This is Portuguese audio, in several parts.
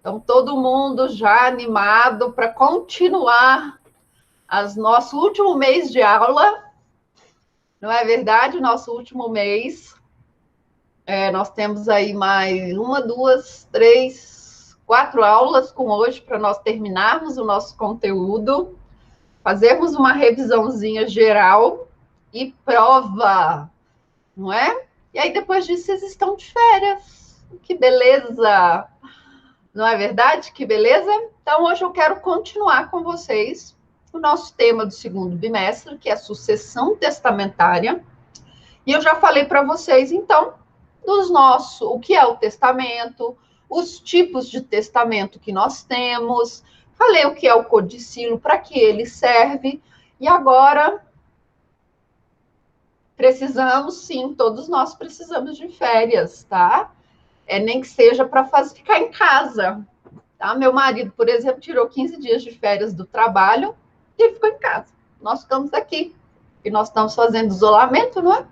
Então, todo mundo já animado para continuar nosso último mês de aula. Não é verdade? Nosso último mês. Nós temos aí mais 1, 2, 3, 4 aulas com hoje para nós terminarmos o nosso conteúdo, fazermos uma revisãozinha geral e prova, não é? E aí, depois disso, vocês estão de férias. Que beleza! Não é verdade? Que beleza? Então, hoje eu quero continuar com vocês o nosso tema do segundo bimestre, que é a sucessão testamentária. E eu já falei para vocês, então, o que é o testamento, os tipos de testamento que nós temos, falei o que é o codicilo, para que ele serve, e agora precisamos, sim, todos nós precisamos de férias, tá? Nem que seja para ficar em casa. Tá? Meu marido, por exemplo, tirou 15 dias de férias do trabalho e ele ficou em casa. Nós ficamos aqui. E nós estamos fazendo isolamento, não é?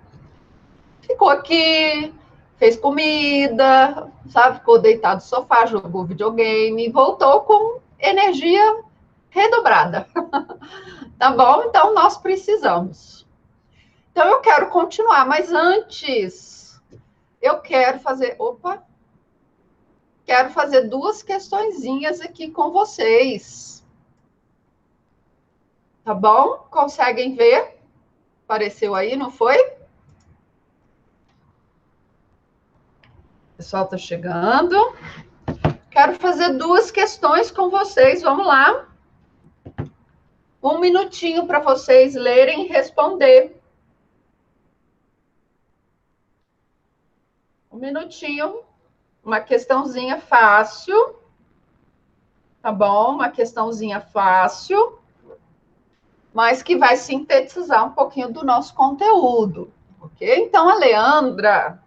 Ficou aqui, fez comida, sabe? Ficou deitado no sofá, jogou videogame e voltou com energia redobrada. Tá bom? Então, nós precisamos. Então, eu quero continuar, mas antes, eu quero fazer... Quero fazer 2 questõezinhas aqui com vocês. Tá bom? Conseguem ver? Apareceu aí, não foi? O pessoal está chegando. Quero fazer 2 questões com vocês. Vamos lá. 1 minutinho para vocês lerem e responder. 1 minutinho. Uma questãozinha fácil. Tá bom? Uma questãozinha fácil, mas que vai sintetizar um pouquinho do nosso conteúdo, ok? Então, a Leandra,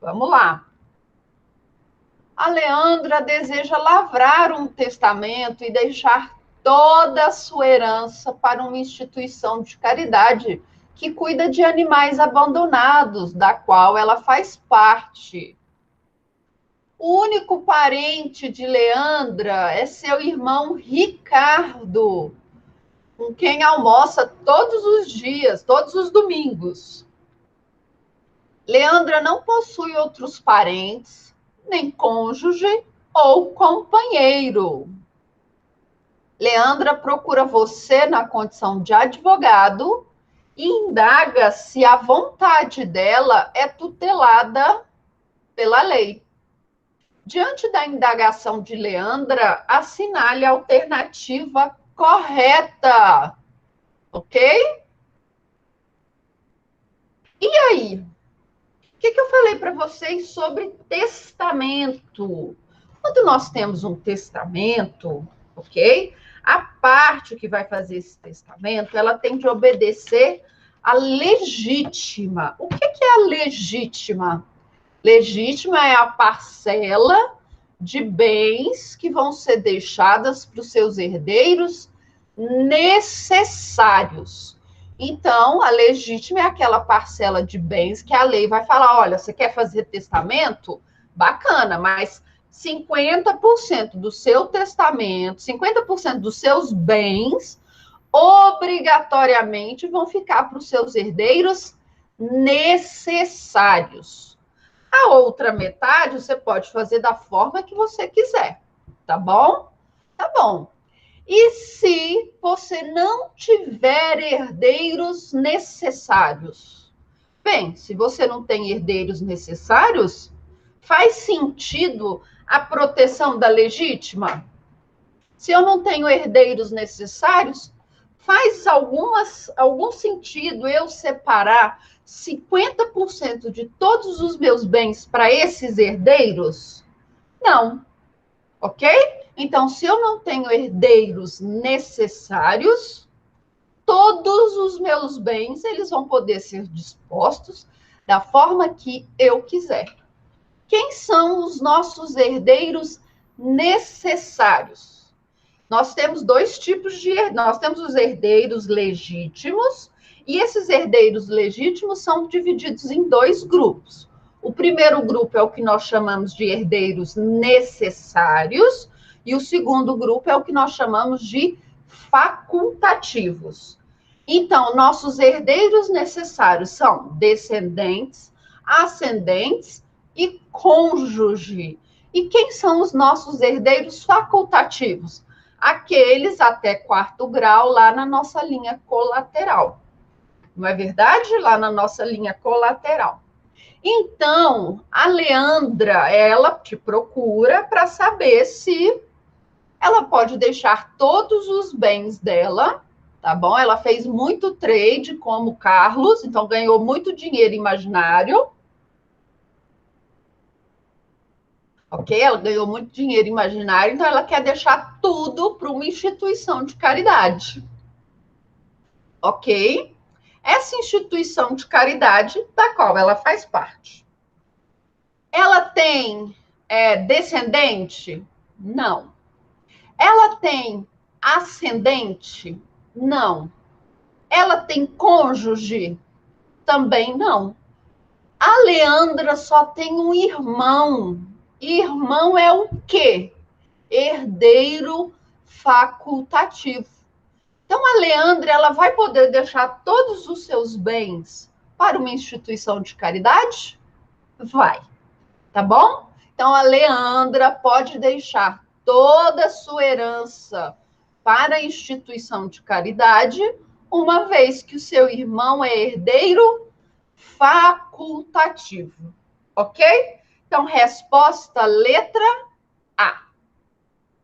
vamos lá. A Leandra deseja lavrar um testamento e deixar toda a sua herança para uma instituição de caridade que cuida de animais abandonados, da qual ela faz parte. O único parente de Leandra é seu irmão Ricardo, com quem almoça todos os dias, todos os domingos. Leandra não possui outros parentes, nem cônjuge ou companheiro. Leandra procura você na condição de advogado e indaga se a vontade dela é tutelada pela lei. Diante da indagação de Leandra, assinale a alternativa correta. Ok? E aí? O que eu falei para vocês sobre testamento? Quando nós temos um testamento, ok? A parte que vai fazer esse testamento, ela tem que obedecer à legítima. O que é a legítima? Legítima é a parcela de bens que vão ser deixadas para os seus herdeiros necessários. Então, a legítima é aquela parcela de bens que a lei vai falar, olha, você quer fazer testamento? Bacana, mas 50% do seu testamento, 50% dos seus bens, obrigatoriamente vão ficar para os seus herdeiros necessários. A outra metade você pode fazer da forma que você quiser, tá bom? Tá bom. E se você não tiver herdeiros necessários? Bem, se você não tem herdeiros necessários, faz sentido a proteção da legítima? Se eu não tenho herdeiros necessários, faz algum sentido eu separar 50% de todos os meus bens para esses herdeiros? Não. Ok? Então, se eu não tenho herdeiros necessários, todos os meus bens, eles vão poder ser dispostos da forma que eu quiser. Quem são os nossos herdeiros necessários? Nós temos 2 tipos de herdeiros. Nós temos os herdeiros legítimos, e esses herdeiros legítimos são divididos em 2 grupos. O primeiro grupo é o que nós chamamos de herdeiros necessários, E o segundo grupo é o que nós chamamos de facultativos. Então, nossos herdeiros necessários são descendentes, ascendentes e cônjuge. E quem são os nossos herdeiros facultativos? Aqueles até quarto grau lá na nossa linha colateral. Não é verdade? Lá na nossa linha colateral. Então, a Leandra, ela te procura para saber se ela pode deixar todos os bens dela, tá bom? Ela fez muito trade como o Carlos, então ganhou muito dinheiro imaginário. Ok? Ela ganhou muito dinheiro imaginário, então ela quer deixar tudo para uma instituição de caridade. Ok? Essa instituição de caridade, da qual ela faz parte. Ela tem descendente? Não. Ela tem ascendente? Não. Ela tem cônjuge? Também não. A Leandra só tem um irmão. Irmão é o quê? Herdeiro facultativo. Então, a Leandra, ela vai poder deixar todos os seus bens para uma instituição de caridade? Vai. Tá bom? Então, a Leandra pode deixar toda a sua herança para a instituição de caridade, uma vez que o seu irmão é herdeiro facultativo. Ok? Então, resposta letra A.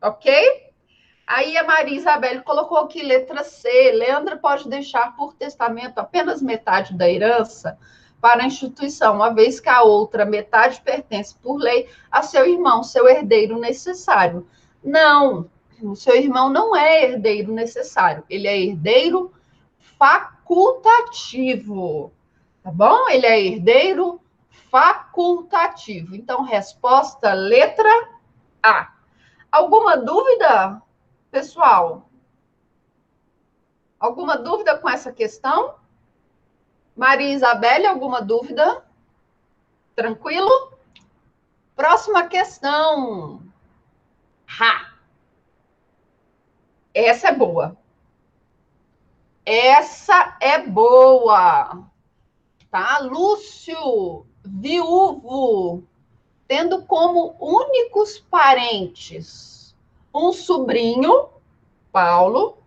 Ok? Aí a Maria Isabel colocou aqui letra C. Leandra pode deixar por testamento apenas metade da herança para a instituição, uma vez que a outra metade pertence por lei a seu irmão, seu herdeiro necessário. Não, o seu irmão não é herdeiro necessário, ele é herdeiro facultativo, tá bom? Ele é herdeiro facultativo. Então, resposta letra A. Alguma dúvida, pessoal? Alguma dúvida com essa questão? Maria Isabelle, alguma dúvida? Tranquilo? Próxima questão. Essa é boa. Essa é boa. Tá? Lúcio, viúvo, tendo como únicos parentes um sobrinho, Paulo.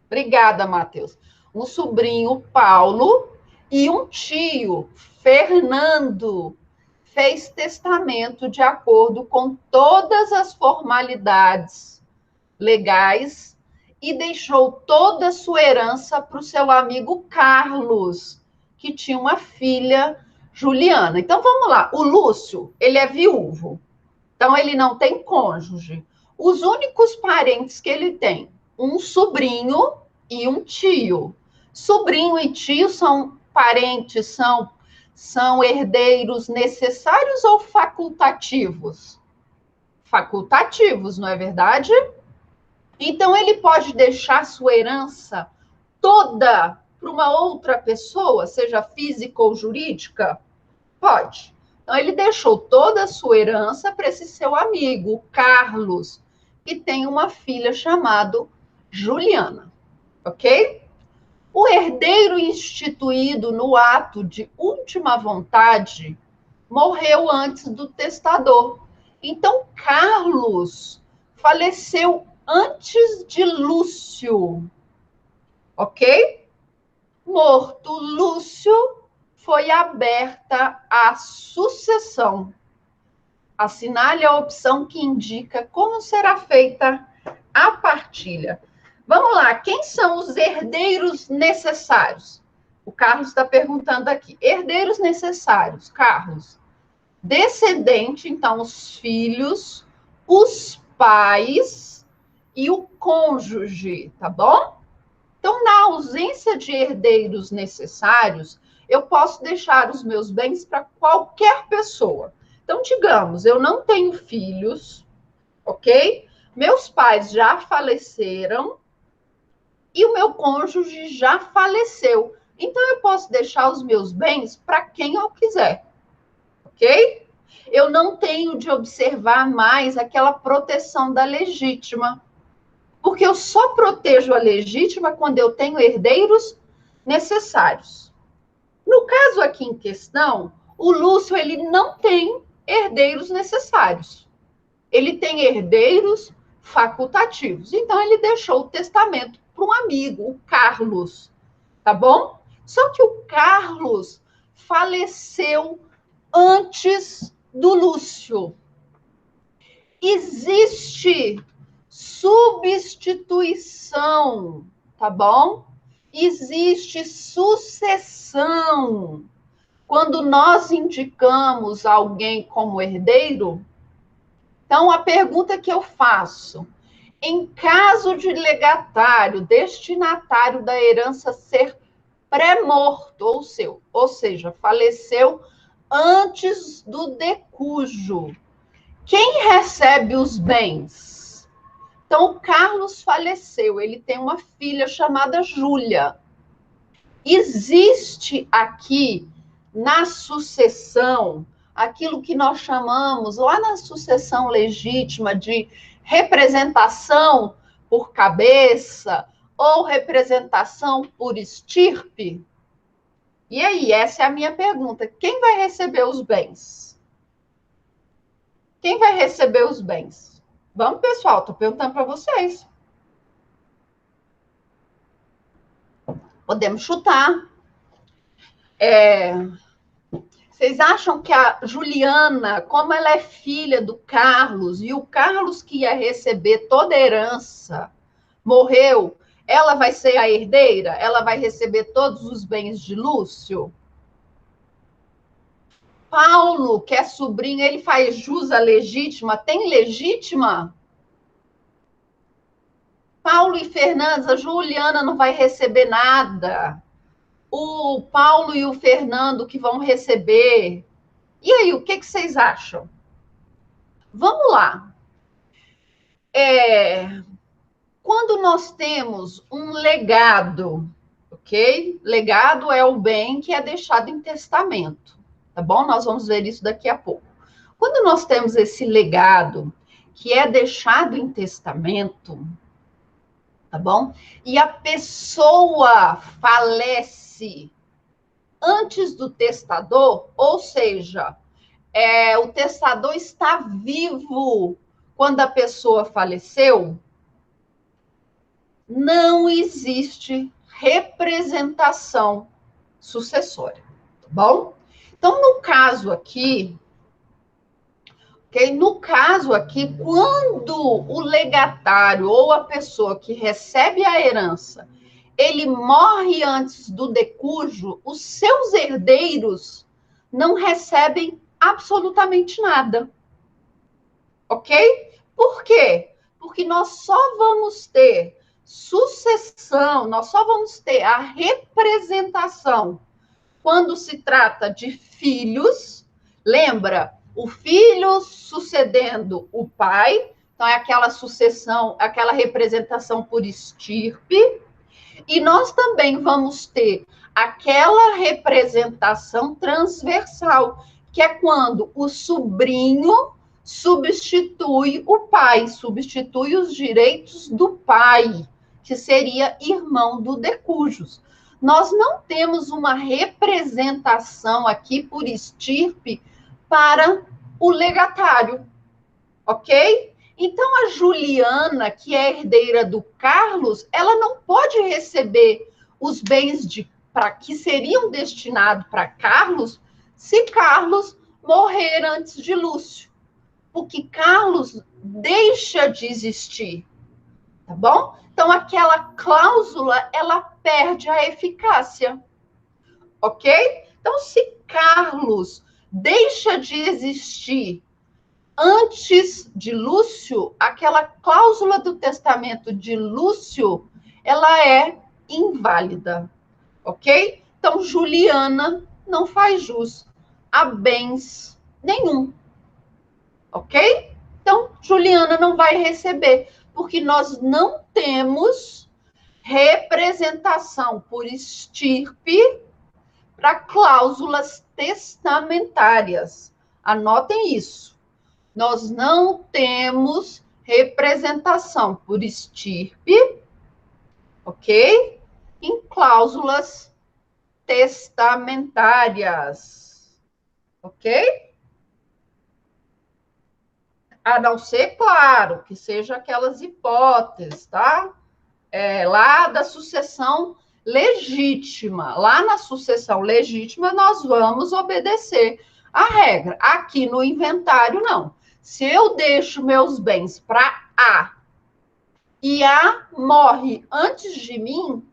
Obrigada, Matheus. Um sobrinho, Paulo, e um tio, Fernando, fez testamento de acordo com todas as formalidades legais e deixou toda a sua herança para o seu amigo Carlos, que tinha uma filha, Juliana. Então, vamos lá. O Lúcio, ele é viúvo. Então, ele não tem cônjuge. Os únicos parentes que ele tem, um sobrinho e um tio. Sobrinho e tio são parentes, são herdeiros necessários ou facultativos? Facultativos, não é verdade? Então, ele pode deixar sua herança toda para uma outra pessoa, seja física ou jurídica? Pode. Então, ele deixou toda a sua herança para esse seu amigo, Carlos, que tem uma filha chamada Juliana. Ok? O herdeiro instituído no ato de última vontade morreu antes do testador. Então, Carlos faleceu antes de Lúcio. Ok? Morto Lúcio, foi aberta a sucessão. Assinale a opção que indica como será feita a partilha. Vamos lá, quem são os herdeiros necessários? O Carlos está perguntando aqui. Herdeiros necessários, Carlos. Descendente, então, os filhos, os pais e o cônjuge, tá bom? Então, na ausência de herdeiros necessários, eu posso deixar os meus bens para qualquer pessoa. Então, digamos, eu não tenho filhos, ok? Meus pais já faleceram e o meu cônjuge já faleceu. Então, eu posso deixar os meus bens para quem eu quiser, ok? Eu não tenho de observar mais aquela proteção da legítima, porque eu só protejo a legítima quando eu tenho herdeiros necessários. No caso aqui em questão, o Lúcio ele não tem herdeiros necessários. Ele tem herdeiros facultativos. Então ele deixou o testamento para um amigo, o Carlos, tá bom? Só que o Carlos faleceu antes do Lúcio. Existe substituição, tá bom? Existe sucessão. Quando nós indicamos alguém como herdeiro, então a pergunta que eu faço, em caso de legatário, destinatário da herança ser pré-morto, ou seja, faleceu antes do decújo, quem recebe os bens? Então, o Carlos faleceu, ele tem uma filha chamada Júlia. Existe aqui, na sucessão, aquilo que nós chamamos, lá na sucessão legítima, de representação por cabeça ou representação por estirpe? E aí, essa é a minha pergunta. Quem vai receber os bens? Quem vai receber os bens? Vamos, pessoal, estou perguntando para vocês. Podemos chutar. Vocês acham que a Juliana, como ela é filha do Carlos, e o Carlos que ia receber toda a herança, morreu, ela vai ser a herdeira? Ela vai receber todos os bens de Lúcio? Paulo, que é sobrinho, ele faz jus à legítima? Tem legítima? Paulo e Fernanda, a Juliana não vai receber nada. O Paulo e o Fernando que vão receber. E aí, o que vocês acham? Vamos lá. Quando nós temos um legado, ok? Legado é o bem que é deixado em testamento, tá bom? Nós vamos ver isso daqui a pouco. Quando nós temos esse legado que é deixado em testamento, tá bom? E a pessoa falece antes do testador, ou seja, o testador está vivo quando a pessoa faleceu, não existe representação sucessória, tá bom? Então, no caso aqui, quando o legatário ou a pessoa que recebe a herança, ele morre antes do decújo, os seus herdeiros não recebem absolutamente nada. Ok? Por quê? Porque nós só vamos ter sucessão, nós só vamos ter a representação quando se trata de filhos. Lembra? O filho sucedendo o pai, então é aquela sucessão, aquela representação por estirpe. E nós também vamos ter aquela representação transversal, que é quando o sobrinho substitui o pai, substitui os direitos do pai, que seria irmão do decujus. Nós não temos uma representação aqui por estirpe para o legatário, ok? Então, a Juliana, que é herdeira do Carlos, ela não pode receber os bens que seriam destinados para Carlos se Carlos morrer antes de Lúcio. Porque Carlos deixa de existir, tá bom? Então, aquela cláusula, ela perde a eficácia, ok? Então, se Carlos deixa de existir antes de Lúcio, aquela cláusula do testamento de Lúcio, ela é inválida, ok? Então, Juliana não faz jus a bens nenhum, ok? Então, Juliana não vai receber, porque nós não temos representação por estirpe para cláusulas testamentárias. Anotem isso. Nós não temos representação por estirpe, ok? Em cláusulas testamentárias, ok? A não ser, claro, que seja aquelas hipóteses, tá? Lá da sucessão legítima. Lá na sucessão legítima, nós vamos obedecer a regra. Aqui no inventário, não. Se eu deixo meus bens para A e A morre antes de mim,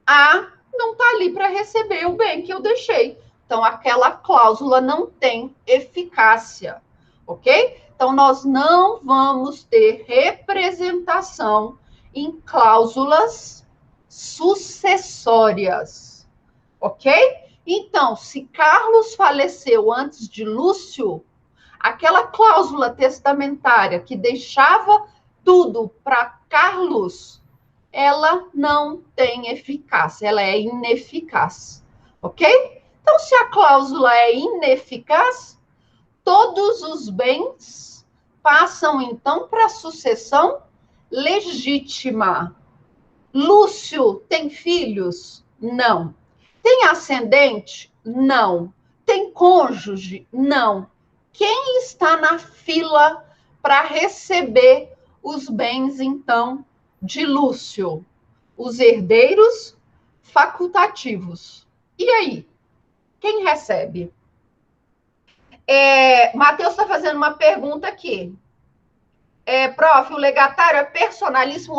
A não está ali para receber o bem que eu deixei. Então, aquela cláusula não tem eficácia, ok? Então, nós não vamos ter representação em cláusulas sucessórias, ok? Então, se Carlos faleceu antes de Lúcio, aquela cláusula testamentária que deixava tudo para Carlos, ela não tem eficácia, ela é ineficaz, ok? Então, se a cláusula é ineficaz, todos os bens passam, então, para a sucessão legítima. Lúcio tem filhos? Não. Tem ascendente? Não. Tem cônjuge? Não. Quem está na fila para receber os bens, então, de Lúcio? Os herdeiros facultativos. E aí? Quem recebe? Matheus está fazendo uma pergunta aqui. Prof, o legatário é personalíssimo?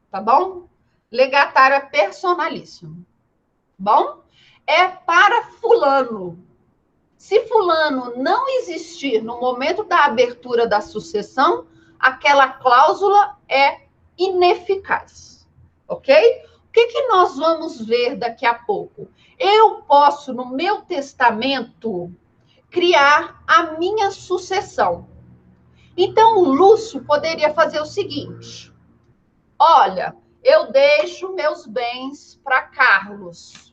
Tá bom? Legatário é personalíssimo. Bom? É para fulano. Se fulano não existir no momento da abertura da sucessão, aquela cláusula é ineficaz. Ok? O que nós vamos ver daqui a pouco? Eu posso, no meu testamento, criar a minha sucessão. Então, o Lúcio poderia fazer o seguinte: olha, eu deixo meus bens para Carlos.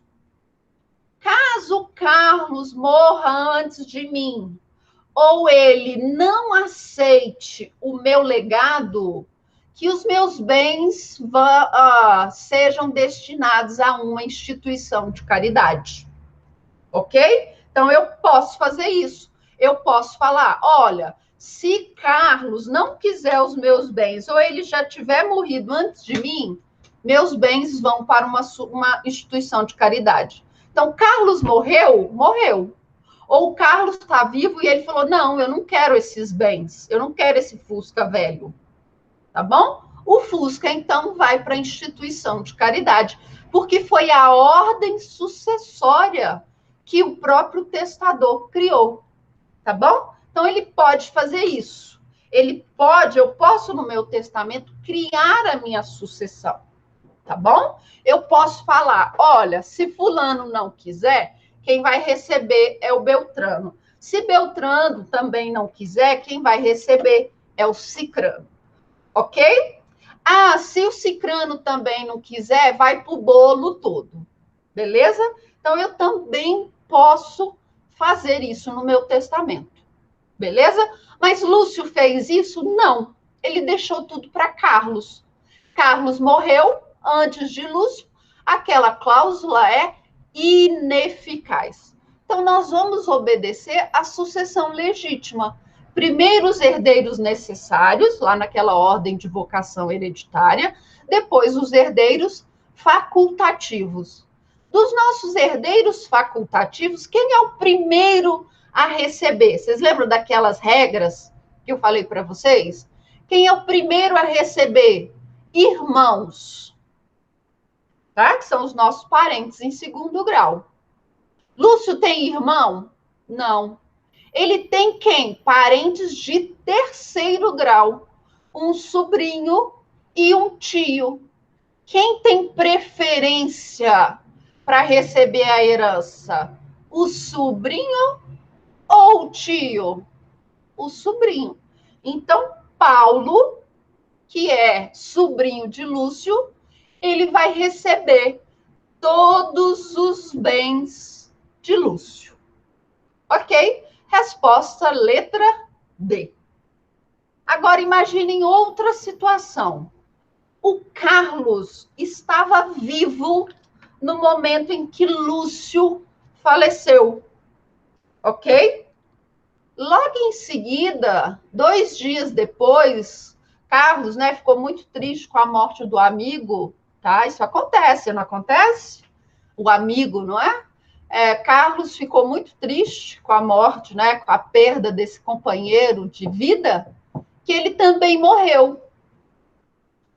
Caso Carlos morra antes de mim, ou ele não aceite o meu legado, que os meus bens sejam destinados a uma instituição de caridade. Ok? Então, eu posso fazer isso. Eu posso falar, olha, se Carlos não quiser os meus bens, ou ele já tiver morrido antes de mim, meus bens vão para uma instituição de caridade. Então, Carlos morreu? Morreu. Ou o Carlos está vivo e ele falou, não, eu não quero esses bens, eu não quero esse Fusca velho. Tá bom? O Fusca, então, vai para a instituição de caridade, porque foi a ordem sucessória que o próprio testador criou. Tá bom? Então, ele pode fazer isso. Eu posso, no meu testamento, criar a minha sucessão. Tá bom? Eu posso falar, olha, se fulano não quiser, quem vai receber é o Beltrano. Se Beltrano também não quiser, quem vai receber é o Cicrano. Ok? Se o Cicrano também não quiser, vai para o bolo todo. Beleza? Então, eu também posso fazer isso no meu testamento. Beleza? Mas Lúcio fez isso? Não. Ele deixou tudo para Carlos. Carlos morreu antes de Lúcio. Aquela cláusula é ineficaz. Então, nós vamos obedecer à sucessão legítima. Primeiro, os herdeiros necessários, lá naquela ordem de vocação hereditária. Depois, os herdeiros facultativos. Dos nossos herdeiros facultativos, quem é o primeiro a receber? Vocês lembram daquelas regras que eu falei para vocês? Quem é o primeiro a receber? Irmãos. Tá? Que são os nossos parentes em segundo grau. Lúcio tem irmão? Não. Ele tem quem? Parentes de terceiro grau. Um sobrinho e um tio. Quem tem preferência para receber a herança? O sobrinho ou o tio? O sobrinho. Então, Paulo, que é sobrinho de Lúcio, ele vai receber todos os bens de Lúcio. Ok? Resposta letra D. Agora, imaginem outra situação. O Carlos estava vivo no momento em que Lúcio faleceu, ok? Logo em seguida, 2 dias depois, Carlos, né, ficou muito triste com a morte do amigo, tá? Isso acontece, não acontece? O amigo, não é? Carlos ficou muito triste com a morte, né, com a perda desse companheiro de vida, que ele também morreu.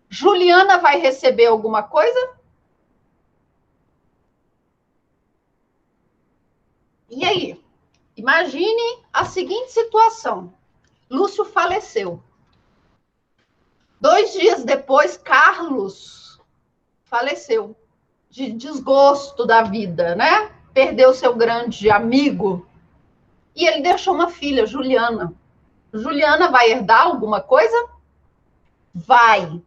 Juliana vai receber alguma coisa? E aí? Imagine a seguinte situação. Lúcio faleceu. 2 dias depois, Carlos faleceu. De desgosto da vida, né? Perdeu seu grande amigo. E ele deixou uma filha, Juliana. Juliana vai herdar alguma coisa? Vai.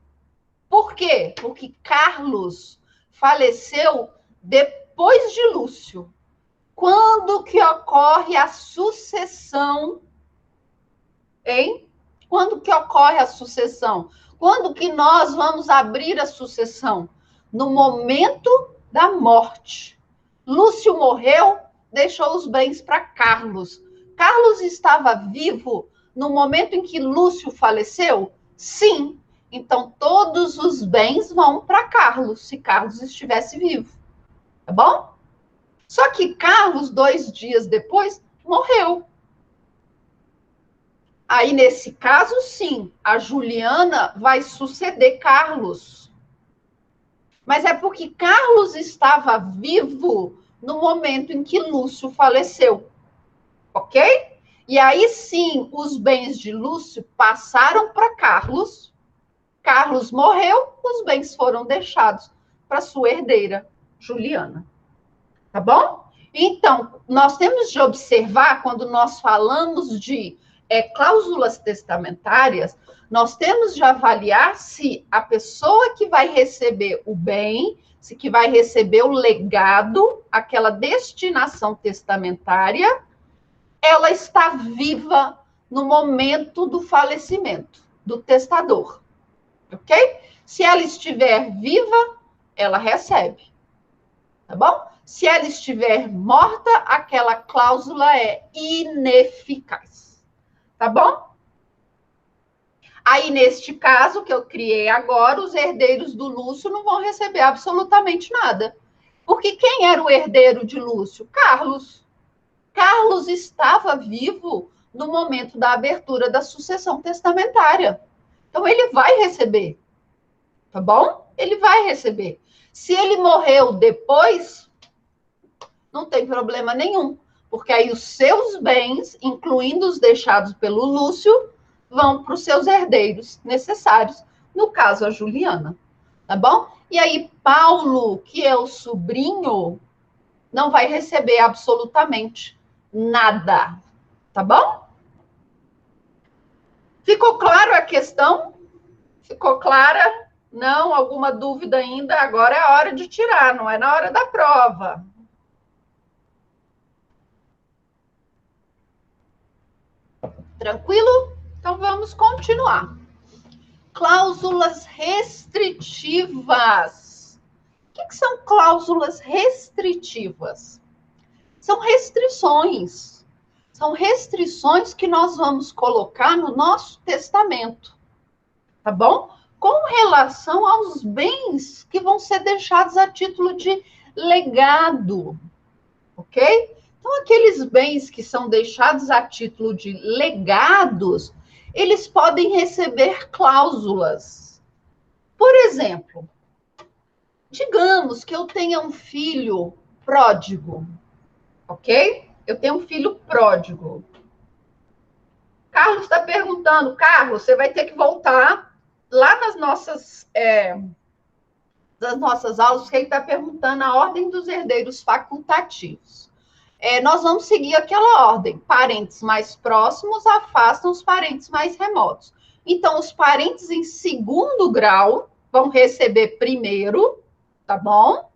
Por quê? Porque Carlos faleceu depois de Lúcio. Quando que ocorre a sucessão, hein? Quando que ocorre a sucessão? Quando que nós vamos abrir a sucessão? No momento da morte. Lúcio morreu, deixou os bens para Carlos. Carlos estava vivo no momento em que Lúcio faleceu? Sim. Então, todos os bens vão para Carlos, se Carlos estivesse vivo. Tá bom? Só que Carlos, 2 dias depois, morreu. Aí, nesse caso, sim, a Juliana vai suceder Carlos. Mas é porque Carlos estava vivo no momento em que Lúcio faleceu. Ok? E aí, sim, os bens de Lúcio passaram para Carlos. Carlos morreu, os bens foram deixados para sua herdeira, Juliana. Tá bom? Então, nós temos de observar, quando nós falamos de cláusulas testamentárias, nós temos de avaliar se a pessoa que vai receber o bem, se que vai receber o legado, aquela destinação testamentária, ela está viva no momento do falecimento do testador. Ok? Se ela estiver viva, ela recebe. Tá bom? Se ela estiver morta, aquela cláusula é ineficaz. Tá bom? Aí, neste caso que eu criei agora, os herdeiros do Lúcio não vão receber absolutamente nada. Porque quem era o herdeiro de Lúcio? Carlos. Carlos estava vivo no momento da abertura da sucessão testamentária. Então, ele vai receber. Tá bom? Ele vai receber. Se ele morreu depois, não tem problema nenhum, porque aí os seus bens, incluindo os deixados pelo Lúcio, vão para os seus herdeiros necessários, no caso a Juliana, tá bom? E aí Paulo, que é o sobrinho, não vai receber absolutamente nada, tá bom? Ficou claro a questão? Ficou clara? Não? Alguma dúvida ainda? Agora é a hora de tirar, não é na hora da prova. Tranquilo? Então vamos continuar. Cláusulas restritivas. O que são cláusulas restritivas? São restrições. São restrições que nós vamos colocar no nosso testamento. Tá bom? Com relação aos bens que vão ser deixados a título de legado. Ok? Então, aqueles bens que são deixados a título de legados, eles podem receber cláusulas. Por exemplo, digamos que eu tenha um filho pródigo, ok? Eu tenho um filho pródigo. Carlos está perguntando, Carlos, você vai ter que voltar lá nas nossas aulas, que ele está perguntando a ordem dos herdeiros facultativos. Nós vamos seguir aquela ordem. Parentes mais próximos afastam os parentes mais remotos. Então, os parentes em segundo grau vão receber primeiro, tá bom?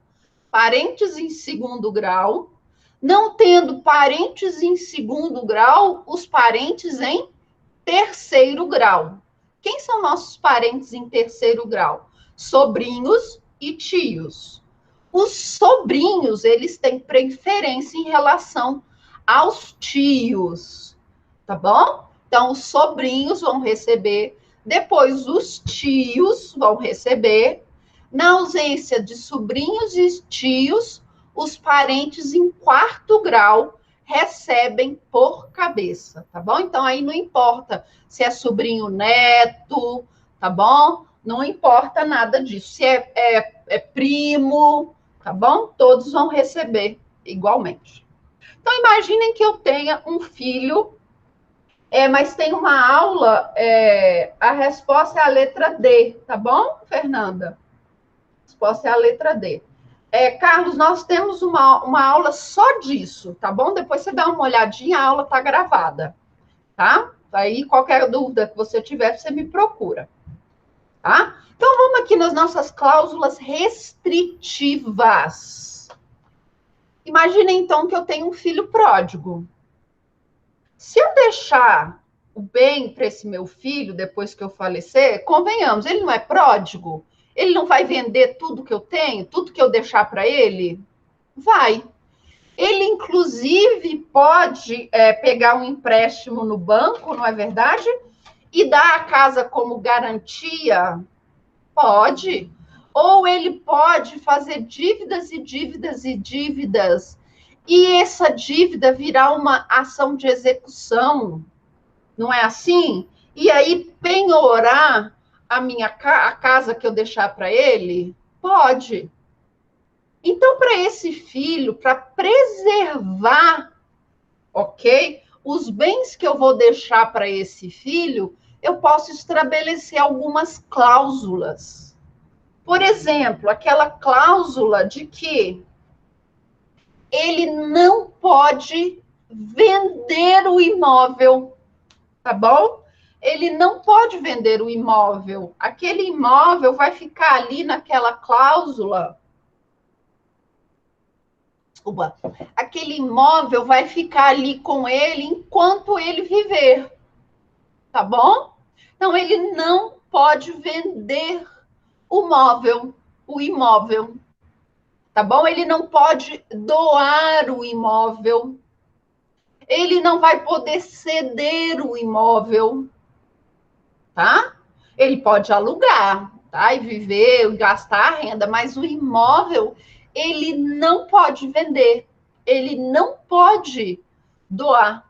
Parentes em segundo grau. Não tendo parentes em segundo grau, os parentes em terceiro grau. Quem são nossos parentes em terceiro grau? Sobrinhos e tios. Os sobrinhos, eles têm preferência em relação aos tios, tá bom? Então, os sobrinhos vão receber, depois os tios vão receber. Na ausência de sobrinhos e tios, os parentes em quarto grau recebem por cabeça, tá bom? Então, aí não importa se é sobrinho neto, tá bom? Não importa nada disso. Se é primo, tá bom? Todos vão receber igualmente. Então, imaginem que eu tenha um filho, mas tem uma aula, a resposta é a letra D, tá bom, Fernanda? A resposta é a letra D. Carlos, nós temos uma aula só disso, tá bom? Depois você dá uma olhadinha, a aula tá gravada, tá? Aí, qualquer dúvida que você tiver, você me procura, tá? Então, vamos aqui nas nossas cláusulas restritivas. Imagina, então, que eu tenho um filho pródigo. Se eu deixar o bem para esse meu filho depois que eu falecer, convenhamos, ele não é pródigo? Ele não vai vender tudo que eu tenho, tudo que eu deixar para ele? Vai. Ele, inclusive, pode pegar um empréstimo no banco, não é verdade? E dar a casa como garantia? Pode. Ou ele pode fazer dívidas e dívidas e dívidas, e essa dívida virar uma ação de execução, não é assim? E aí penhorar a casa que eu deixar para ele? Pode. Então, para esse filho, para preservar, ok, os bens que eu vou deixar para esse filho, eu posso estabelecer algumas cláusulas. Por exemplo, aquela cláusula de que ele não pode vender o imóvel, tá bom? Ele não pode vender o imóvel. Aquele imóvel vai ficar ali naquela cláusula. Desculpa. Aquele imóvel vai ficar ali com ele enquanto ele viver, tá bom? Então, ele não pode vender o imóvel, tá bom? Ele não pode doar o imóvel. Ele não vai poder ceder o imóvel, tá? Ele pode alugar, tá? E viver, gastar a renda, mas o imóvel ele não pode vender, ele não pode doar,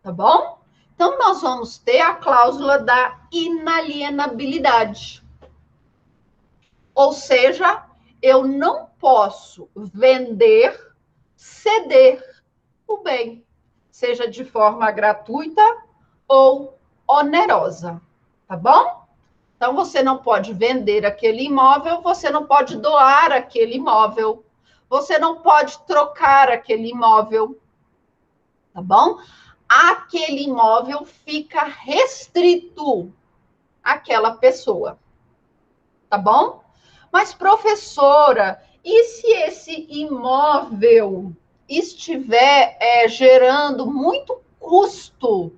tá bom? Então, nós vamos ter a cláusula da inalienabilidade. Ou seja, eu não posso vender, ceder o bem, seja de forma gratuita ou onerosa, tá bom? Então, você não pode vender aquele imóvel, você não pode doar aquele imóvel, você não pode trocar aquele imóvel, tá bom? Aquele imóvel fica restrito àquela pessoa, tá bom? Mas, professora, e se esse imóvel estiver gerando muito custo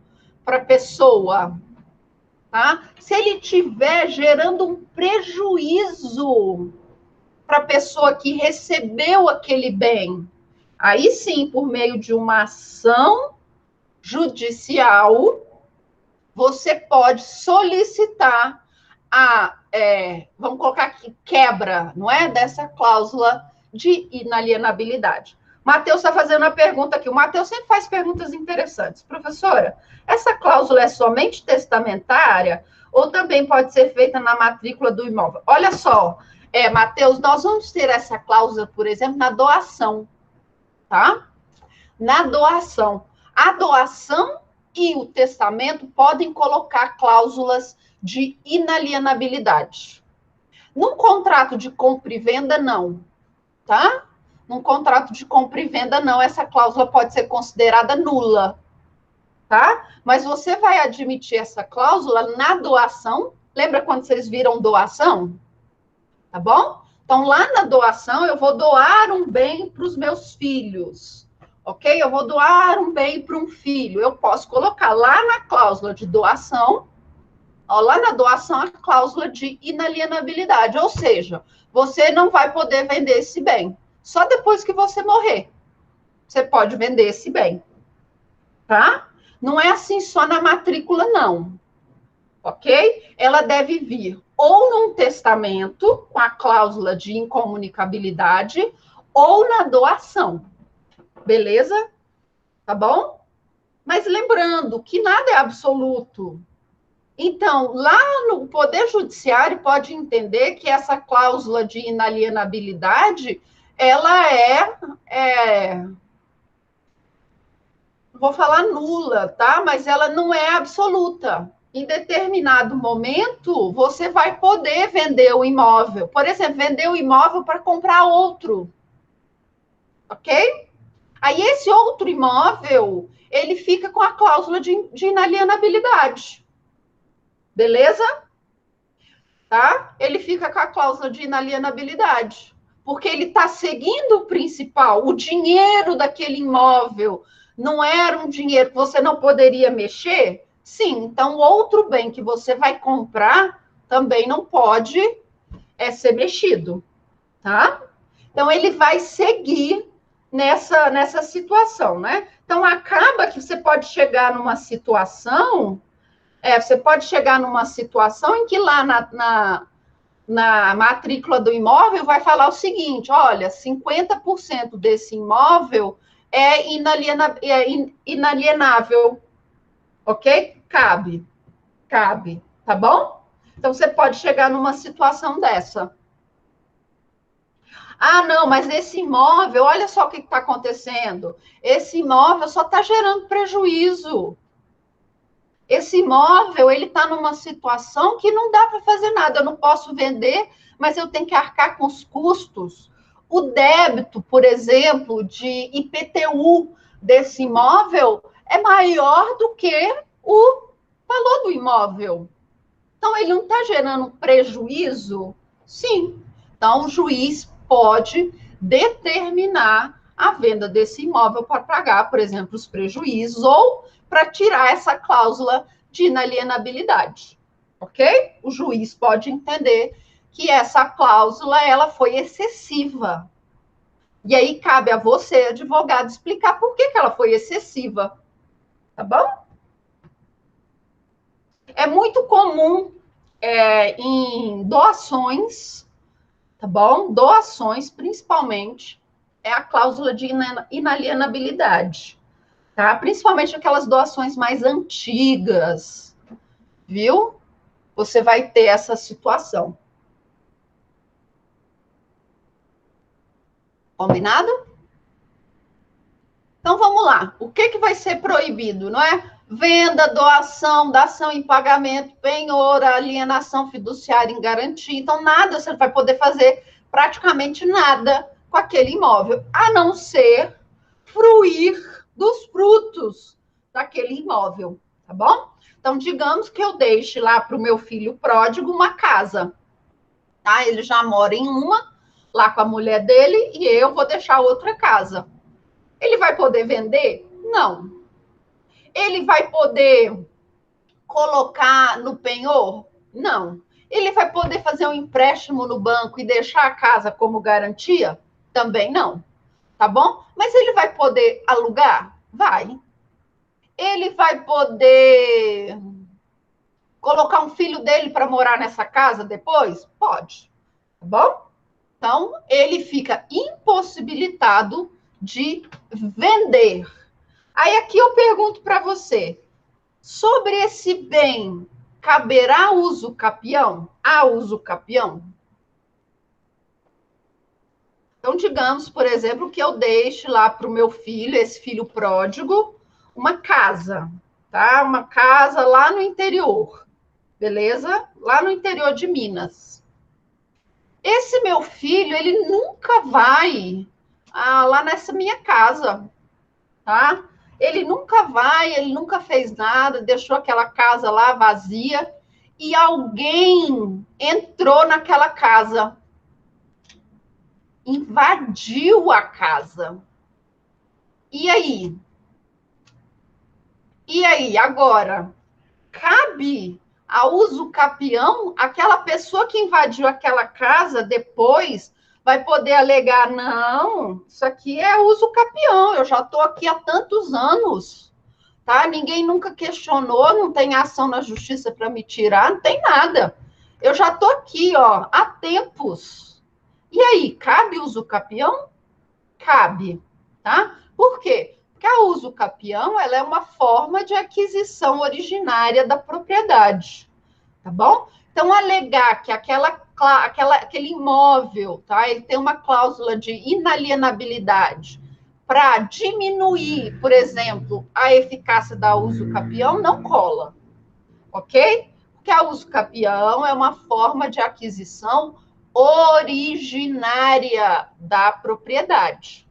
para a pessoa, tá? Se ele estiver gerando um prejuízo para a pessoa que recebeu aquele bem, aí sim, por meio de uma ação judicial, você pode solicitar vamos colocar aqui, quebra, não é? Dessa cláusula de inalienabilidade. Matheus está fazendo uma pergunta aqui. O Matheus sempre faz perguntas interessantes. Professora, essa cláusula é somente testamentária ou também pode ser feita na matrícula do imóvel? Olha só, Matheus, nós vamos ter essa cláusula, por exemplo, na doação, tá? Na doação. A doação e o testamento podem colocar cláusulas de inalienabilidade. Num contrato de compra e venda, não, tá? Num contrato de compra e venda, não, essa cláusula pode ser considerada nula, tá? Mas você vai admitir essa cláusula na doação. Lembra quando vocês viram doação? Tá bom? Então, lá na doação, eu vou doar um bem para os meus filhos, ok? Eu vou doar um bem para um filho. Eu posso colocar lá na cláusula de doação, ó, lá na doação, a cláusula de inalienabilidade, ou seja, você não vai poder vender esse bem. Só depois que você morrer, você pode vender esse bem, tá? Não é assim só na matrícula, não. Ok? Ela deve vir ou num testamento, com a cláusula de incomunicabilidade, ou na doação. Beleza? Tá bom? Mas lembrando que nada é absoluto. Então, lá no Poder Judiciário pode entender que essa cláusula de inalienabilidade, ela vou falar nula, tá? Mas ela não é absoluta. Em determinado momento, você vai poder vender o imóvel. Por exemplo, vender o imóvel para comprar outro. Ok? Aí, esse outro imóvel, ele fica com a cláusula de inalienabilidade. Beleza? Tá? Ele fica com a cláusula de inalienabilidade. Porque ele está seguindo o principal, o dinheiro daquele imóvel não era um dinheiro que você não poderia mexer? Sim, então outro bem que você vai comprar também não pode ser mexido, tá? Então ele vai seguir nessa situação, né? Então acaba que você pode chegar numa situação, você pode chegar numa situação em que lá na matrícula do imóvel vai falar o seguinte: olha, 50% desse imóvel é inalienável, ok? Cabe, tá bom? Então você pode chegar numa situação dessa. Ah, não, mas esse imóvel, olha só o que está acontecendo. Esse imóvel só está gerando prejuízo. Esse imóvel, ele está numa situação que não dá para fazer nada. Eu não posso vender, mas eu tenho que arcar com os custos. O débito, por exemplo, de IPTU desse imóvel é maior do que o valor do imóvel. Então, ele não está gerando prejuízo? Sim. Então, o juiz pode determinar a venda desse imóvel para pagar, por exemplo, os prejuízos ou para tirar essa cláusula de inalienabilidade, ok? O juiz pode entender que essa cláusula ela foi excessiva. E aí cabe a você, advogado, explicar por que ela foi excessiva, tá bom? É muito comum em doações, tá bom? Doações, principalmente, é a cláusula de inalienabilidade. Tá? Principalmente aquelas doações mais antigas, viu? Você vai ter essa situação. Combinado? Então vamos lá. O que vai ser proibido, não é? Venda, doação, dação em pagamento, penhor, alienação fiduciária em garantia. Então nada, você não vai poder fazer praticamente nada com aquele imóvel, a não ser fruir dos frutos daquele imóvel, tá bom? Então, digamos que eu deixe lá para o meu filho pródigo uma casa, tá? Ele já mora em uma, lá com a mulher dele, e eu vou deixar outra casa. Ele vai poder vender? Não. Ele vai poder colocar no penhor? Não. Ele vai poder fazer um empréstimo no banco e deixar a casa como garantia? Também não. Tá bom? Mas ele vai poder alugar? Vai. Ele vai poder colocar um filho dele para morar nessa casa depois? Pode. Tá bom? Então, ele fica impossibilitado de vender. Aí aqui eu pergunto para você, sobre esse bem, caberá uso capião? Há uso capião? Então, digamos, por exemplo, que eu deixe lá para o meu filho, esse filho pródigo, uma casa, tá? Uma casa lá no interior, beleza? Lá no interior de Minas. Esse meu filho, ele nunca vai lá nessa minha casa, tá? Ele nunca vai, ele nunca fez nada, deixou aquela casa lá vazia e alguém entrou naquela casa. invadiu a casa. E aí? E aí, agora? Cabe ao usucapião, aquela pessoa que invadiu aquela casa depois vai poder alegar, não, isso aqui é usucapião, eu já estou aqui há tantos anos, tá? Ninguém nunca questionou, não tem ação na justiça para me tirar, não tem nada. Eu já estou aqui, ó, há tempos. E aí, cabe usucapião? Cabe, tá? Por quê? Porque a usucapião, ela é uma forma de aquisição originária da propriedade, tá bom? Então, alegar que aquele imóvel, tá? Ele tem uma cláusula de inalienabilidade para diminuir, por exemplo, a eficácia da usucapião, não cola, ok? Porque a usucapião é uma forma de aquisição originária da propriedade.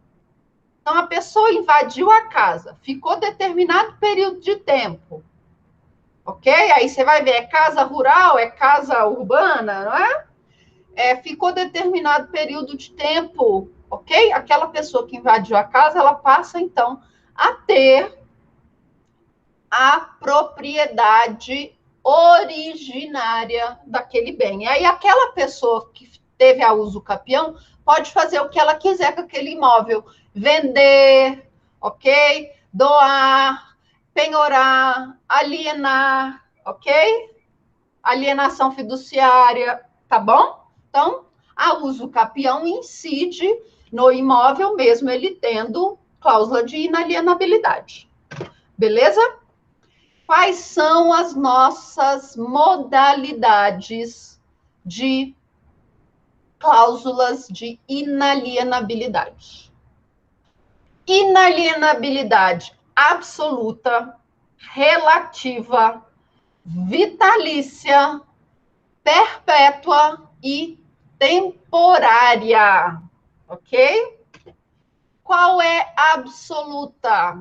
Então, a pessoa invadiu a casa, ficou determinado período de tempo, ok? Aí você vai ver, é casa rural, é casa urbana, não é? Ficou determinado período de tempo, ok? Aquela pessoa que invadiu a casa, ela passa, então, a ter a propriedade originária daquele bem. E aí, aquela pessoa que teve a usucapião pode fazer o que ela quiser com aquele imóvel. Vender, ok? Doar, penhorar, alienar, ok? Alienação fiduciária, tá bom? Então, a usucapião incide no imóvel mesmo ele tendo cláusula de inalienabilidade. Beleza? Quais são as nossas modalidades de cláusulas de inalienabilidade? Inalienabilidade absoluta, relativa, vitalícia, perpétua e temporária, ok? Qual é absoluta?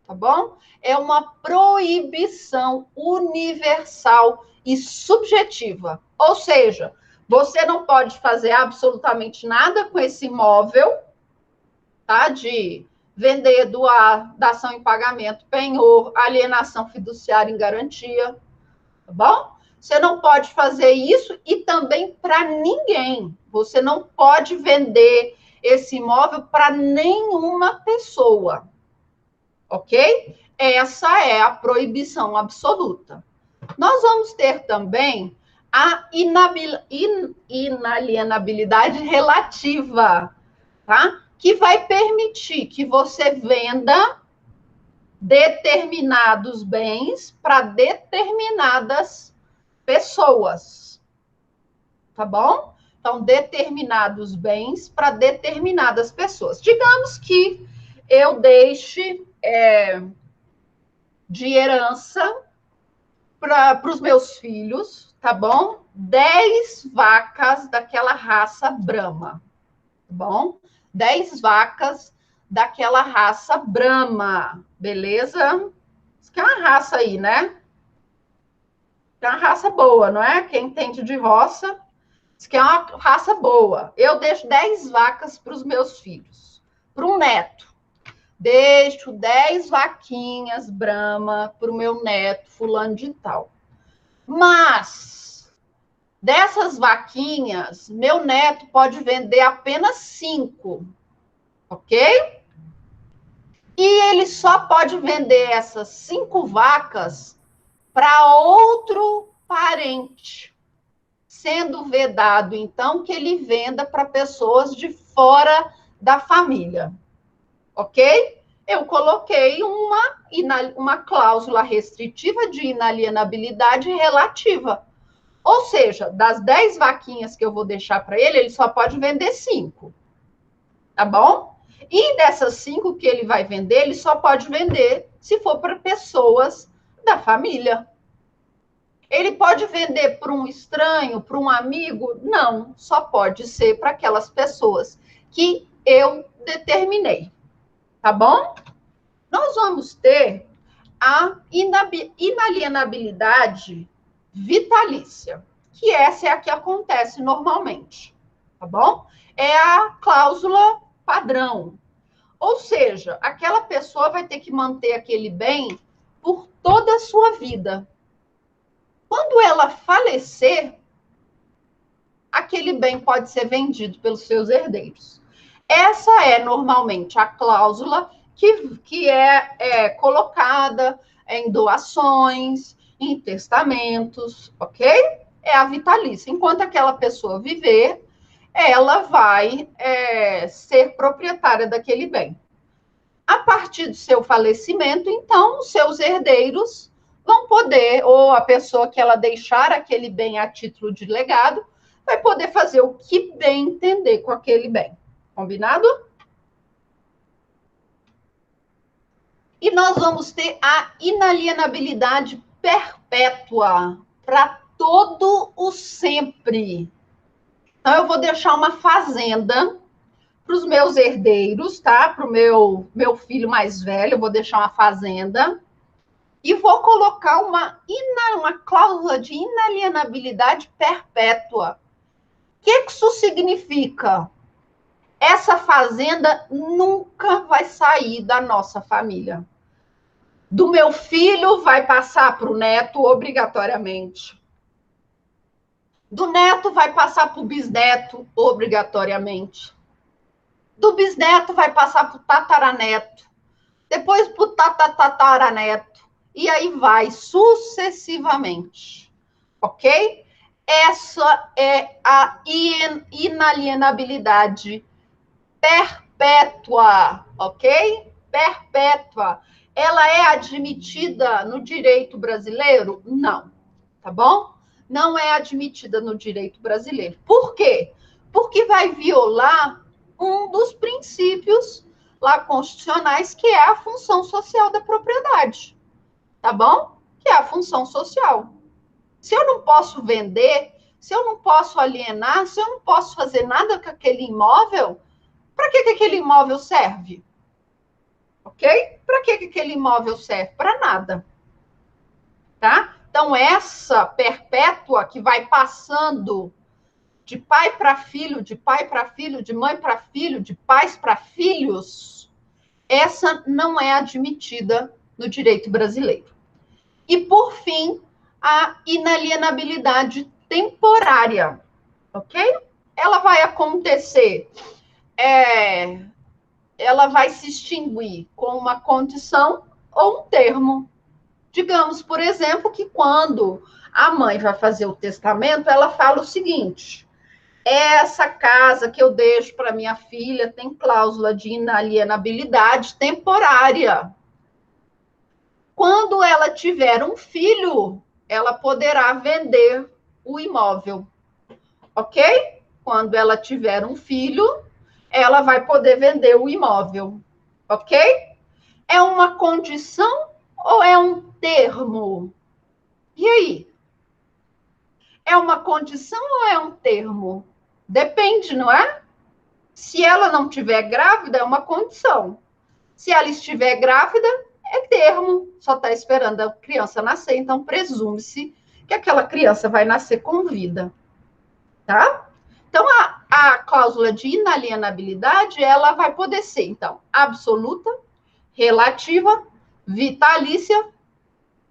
Tá bom? É uma proibição universal e subjetiva. Ou seja, você não pode fazer absolutamente nada com esse imóvel, tá? De vender, doar, dação em pagamento, penhor, alienação fiduciária em garantia, tá bom? Você não pode fazer isso e também para ninguém. Você não pode vender esse imóvel para nenhuma pessoa, ok? Essa é a proibição absoluta. Nós vamos ter também a inalienabilidade relativa, tá? Que vai permitir que você venda determinados bens para determinadas pessoas, tá bom? Então, determinados bens para determinadas pessoas. Digamos que eu deixe de herança para os meus filhos, tá bom? 10 vacas daquela raça Brahma, tá bom? 10 vacas daquela raça Brahma, beleza? Isso que é uma raça aí, né? É uma raça boa, não é? Quem entende de roça, isso que é uma raça boa. Eu deixo 10 vacas para os meus filhos, para um neto. Deixo 10 vaquinhas Brahma para o meu neto, fulano de tal. Mas, dessas vaquinhas, meu neto pode vender apenas 5, ok? E ele só pode vender essas 5 vacas para outro parente, sendo vedado, então, que ele venda para pessoas de fora da família. Ok? Eu coloquei uma cláusula restritiva de inalienabilidade relativa. Ou seja, das 10 vaquinhas que eu vou deixar para ele, ele só pode vender 5. Tá bom? E dessas 5 que ele vai vender, ele só pode vender se for para pessoas da família. Ele pode vender para um estranho, para um amigo? Não, só pode ser para aquelas pessoas que eu determinei. Tá bom? Nós vamos ter a inalienabilidade vitalícia, que essa é a que acontece normalmente, tá bom? é a cláusula padrão. Ou seja, aquela pessoa vai ter que manter aquele bem por toda a sua vida. Quando ela falecer, aquele bem pode ser vendido pelos seus herdeiros. Essa é normalmente a cláusula que é colocada em doações, em testamentos, ok? É a vitalícia. Enquanto aquela pessoa viver, ela vai ser proprietária daquele bem. A partir do seu falecimento, então, os seus herdeiros vão poder, ou a pessoa que ela deixar aquele bem a título de legado, vai poder fazer o que bem entender com aquele bem. Combinado? E nós vamos ter a inalienabilidade perpétua para todo o sempre. Então, eu vou deixar uma fazenda para os meus herdeiros, tá? Para o meu filho mais velho, eu vou deixar uma fazenda e vou colocar uma cláusula de inalienabilidade perpétua. O que isso significa? Essa fazenda nunca vai sair da nossa família. Do meu filho vai passar para o neto obrigatoriamente. Do neto vai passar para o bisneto obrigatoriamente. Do bisneto vai passar para o tataraneto. Depois para o tataraneto. E aí vai sucessivamente. Ok? Essa é a inalienabilidade perpétua, ok? Perpétua. Ela é admitida no direito brasileiro? Não, tá bom? Não é admitida no direito brasileiro. Por quê? Porque vai violar um dos princípios lá constitucionais, que é a função social da propriedade, tá bom? Que é a função social. Se eu não posso vender, se eu não posso alienar, se eu não posso fazer nada com aquele imóvel, para que aquele imóvel serve? Ok? Para que aquele imóvel serve? Para nada. Tá? Então, essa perpétua que vai passando de pai para filho, de pai para filho, de mãe para filho, de pais para filhos, essa não é admitida no direito brasileiro. E, por fim, a inalienabilidade temporária, ok? Ela vai acontecer, ela vai se extinguir com uma condição ou um termo. Digamos, por exemplo, que quando a mãe vai fazer o testamento, ela fala o seguinte: essa casa que eu deixo para minha filha tem cláusula de inalienabilidade temporária. Quando ela tiver um filho, ela poderá vender o imóvel, ok? Quando ela tiver um filho, ela vai poder vender o imóvel, ok? É uma condição ou é um termo? E aí? É uma condição ou é um termo? Depende, não é? Se ela não estiver grávida, é uma condição. Se ela estiver grávida, é termo. Só está esperando a criança nascer, então presume-se que aquela criança vai nascer com vida. Tá? Então, a cláusula de inalienabilidade, ela vai poder ser, então, absoluta, relativa, vitalícia,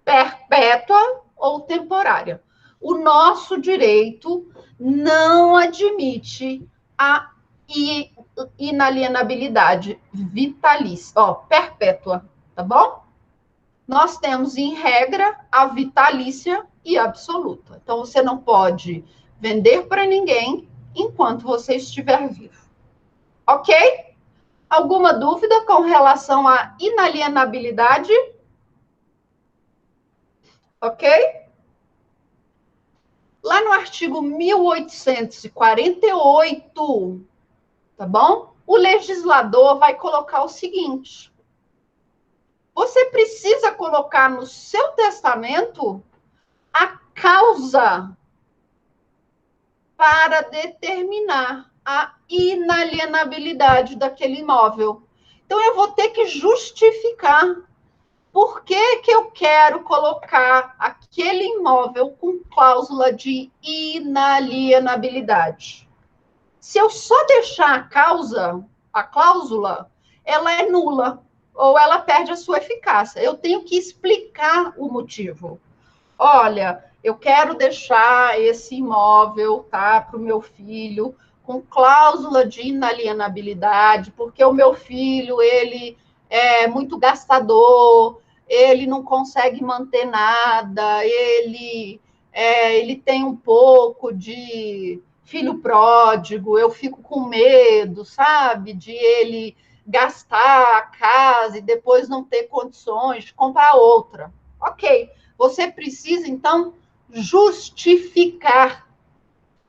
perpétua ou temporária. O nosso direito não admite a inalienabilidade vitalícia, perpétua, tá bom? Nós temos, em regra, a vitalícia e a absoluta. Então, você não pode vender para ninguém enquanto você estiver vivo. Ok? Alguma dúvida com relação à inalienabilidade? Ok? Lá no artigo 1848, tá bom? O legislador vai colocar o seguinte: você precisa colocar no seu testamento a causa para determinar a inalienabilidade daquele imóvel. Então, eu vou ter que justificar por que eu quero colocar aquele imóvel com cláusula de inalienabilidade. Se eu só deixar a cláusula, ela é nula, ou ela perde a sua eficácia. Eu tenho que explicar o motivo. Olha, eu quero deixar esse imóvel, tá, para o meu filho, com cláusula de inalienabilidade, porque o meu filho, ele é muito gastador, ele não consegue manter nada, ele tem um pouco de filho pródigo, eu fico com medo, sabe, de ele gastar a casa e depois não ter condições de comprar outra. Ok, você precisa, então, justificar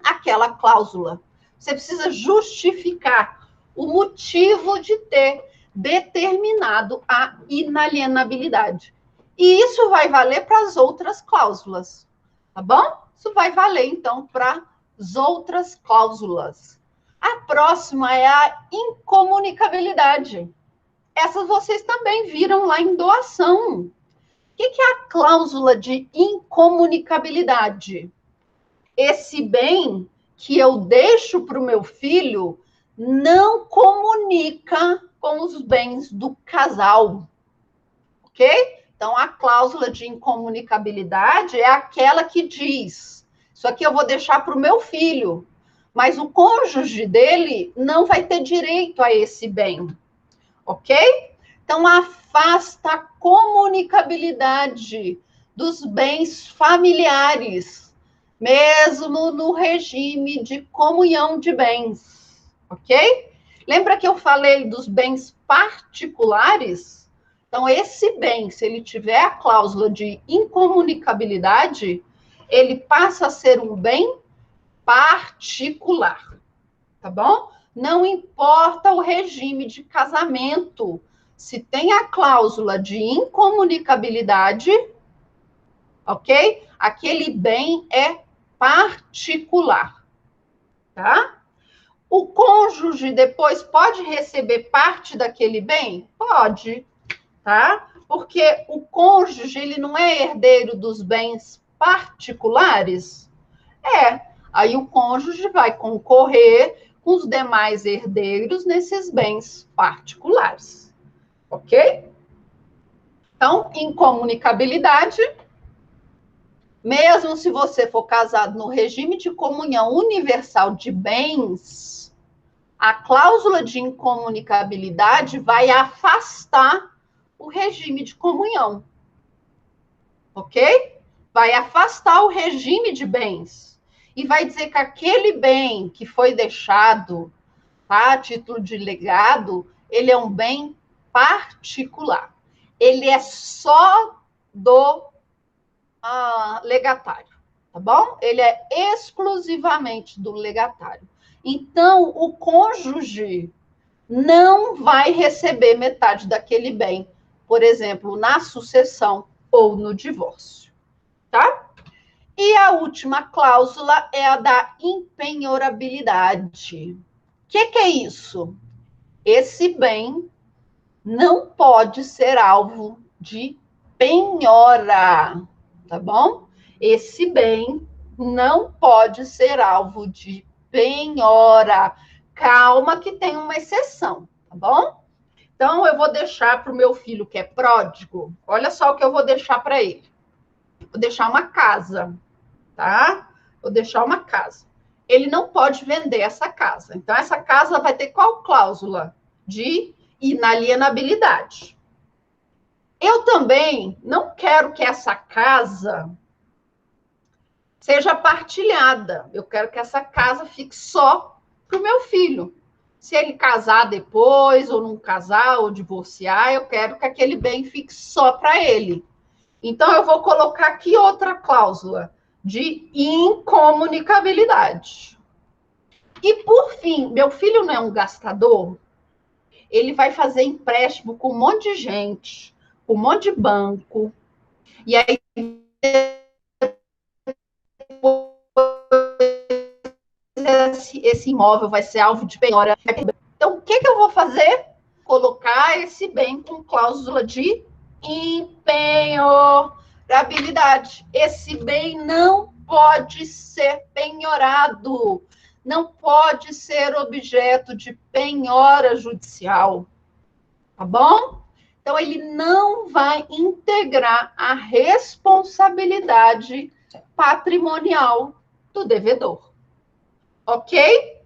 aquela cláusula. Você precisa justificar o motivo de ter determinado a inalienabilidade. E isso vai valer para as outras cláusulas, tá bom? Isso vai valer, então, para as outras cláusulas. A próxima é a incomunicabilidade. Essas vocês também viram lá em doação. O que é a cláusula de incomunicabilidade? Esse bem que eu deixo para o meu filho não comunica com os bens do casal, ok? Então, a cláusula de incomunicabilidade é aquela que diz: isso aqui eu vou deixar para o meu filho, mas o cônjuge dele não vai ter direito a esse bem, ok? Então, afasta a comunicabilidade dos bens familiares, mesmo no regime de comunhão de bens, ok? Lembra que eu falei dos bens particulares? Então, esse bem, se ele tiver a cláusula de incomunicabilidade, ele passa a ser um bem particular, tá bom? Não importa o regime de casamento, se tem a cláusula de incomunicabilidade, ok? Aquele bem é particular, tá? O cônjuge depois pode receber parte daquele bem? Pode, tá? Porque o cônjuge, ele não é herdeiro dos bens particulares? É. Aí o cônjuge vai concorrer com os demais herdeiros nesses bens particulares, ok? Então, incomunicabilidade, mesmo se você for casado no regime de comunhão universal de bens, a cláusula de incomunicabilidade vai afastar o regime de comunhão, ok? Vai afastar o regime de bens e vai dizer que aquele bem que foi deixado, tá, a título de legado, ele é um bem particular. Ele é só do legatário, tá bom? Ele é exclusivamente do legatário. Então, o cônjuge não vai receber metade daquele bem, por exemplo, na sucessão ou no divórcio, tá? E a última cláusula é a da impenhorabilidade. O que é isso? Esse bem não pode ser alvo de penhora, tá bom? Esse bem não pode ser alvo de penhora. Calma que tem uma exceção, tá bom? Então, eu vou deixar para o meu filho que é pródigo, olha só o que eu vou deixar para ele. Vou deixar uma casa, tá? Vou deixar uma casa. Ele não pode vender essa casa. Então, essa casa vai ter qual cláusula? De inalienabilidade. Eu também não quero que essa casa seja partilhada. Eu quero que essa casa fique só para o meu filho. Se ele casar depois, ou não casar, ou divorciar, eu quero que aquele bem fique só para ele. Então, eu vou colocar aqui outra cláusula de incomunicabilidade. E, por fim, meu filho não é um gastador? Ele vai fazer empréstimo com um monte de gente, com um monte de banco. E aí, esse imóvel vai ser alvo de penhora. Então, o que eu vou fazer? Colocar esse bem com cláusula de impenhorabilidade. Esse bem não pode ser penhorado. não pode ser objeto de penhora judicial, tá bom? Então, ele não vai integrar a responsabilidade patrimonial do devedor, ok?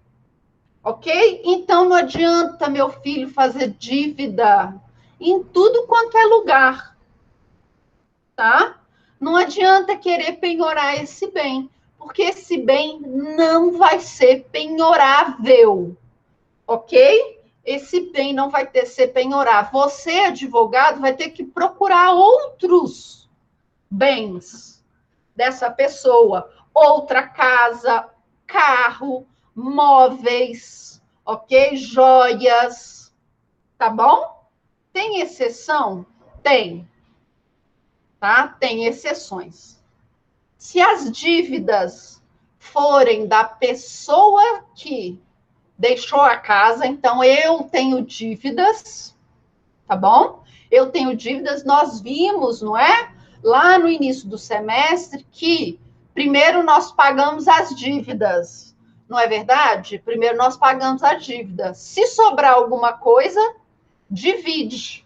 Ok? Então, não adianta, meu filho, fazer dívida em tudo quanto é lugar, tá? Não adianta querer penhorar esse bem, porque esse bem não vai ser penhorável, ok? Esse bem não vai ter ser penhorável. Você, advogado, vai ter que procurar outros bens dessa pessoa, outra casa, carro, móveis, ok? Joias, tá bom? Tem exceção? Tem, tá? Tem exceções. Se as dívidas forem da pessoa que deixou a casa, então eu tenho dívidas, tá bom? Eu tenho dívidas, nós vimos, não é? Lá no início do semestre, que primeiro nós pagamos as dívidas, não é verdade? Primeiro nós pagamos a dívida. Se sobrar alguma coisa, divide.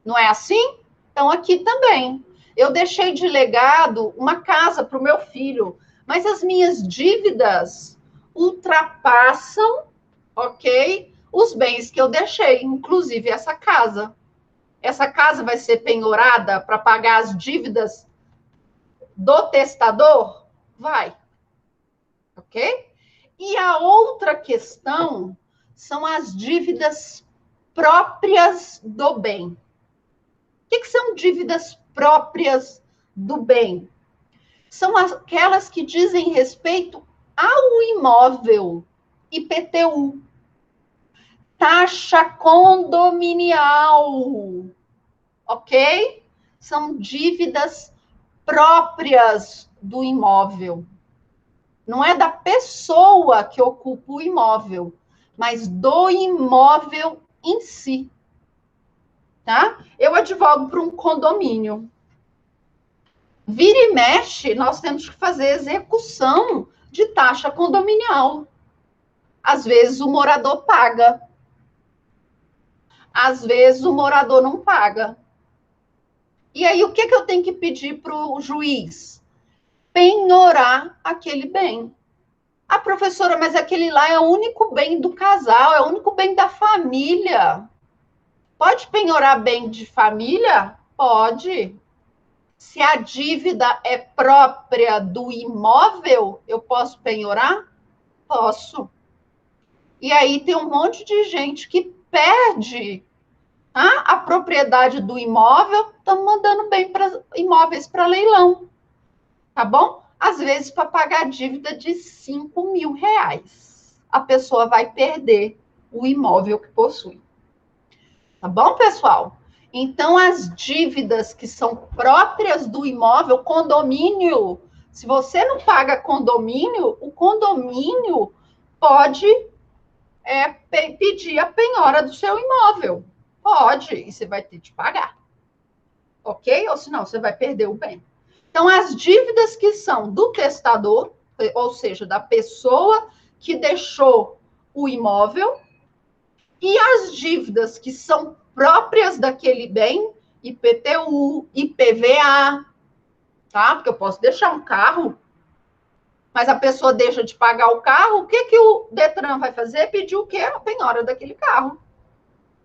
Não é assim? Então, aqui também. Eu deixei de legado uma casa para o meu filho, mas as minhas dívidas ultrapassam, ok? Os bens que eu deixei, inclusive essa casa. Essa casa vai ser penhorada para pagar as dívidas do testador? Vai, ok? E a outra questão são as dívidas próprias do bem. O que são dívidas próprias do bem? São aquelas que dizem respeito ao imóvel, IPTU, taxa condominial, ok? São dívidas próprias do imóvel. Não é da pessoa que ocupa o imóvel, mas do imóvel em si. Tá? Eu advogo para um condomínio. Vira e mexe, nós temos que fazer execução de taxa condominial. Às vezes o morador paga. Às vezes o morador não paga. E aí, o que eu tenho que pedir para o juiz? Penhorar aquele bem. Ah, professora, mas aquele lá é o único bem do casal, é o único bem da família. Pode penhorar bem de família? Pode. Se a dívida é própria do imóvel, eu posso penhorar? Posso. E aí tem um monte de gente que perde a propriedade do imóvel, estão mandando bem para imóveis para leilão, tá bom? Às vezes para pagar dívida de 5 mil reais. A pessoa vai perder o imóvel que possui. Tá bom, pessoal? Então, as dívidas que são próprias do imóvel, condomínio, se você não paga condomínio, o condomínio pode pedir a penhora do seu imóvel. Pode, e você vai ter de pagar. Ok? Ou senão, você vai perder o bem. Então, as dívidas que são do testador, ou seja, da pessoa que deixou o imóvel, e as dívidas que são próprias daquele bem, IPTU, IPVA, tá? Porque eu posso deixar um carro, mas a pessoa deixa de pagar o carro, o que, que o Detran vai fazer? Pedir o quê? A penhora daquele carro,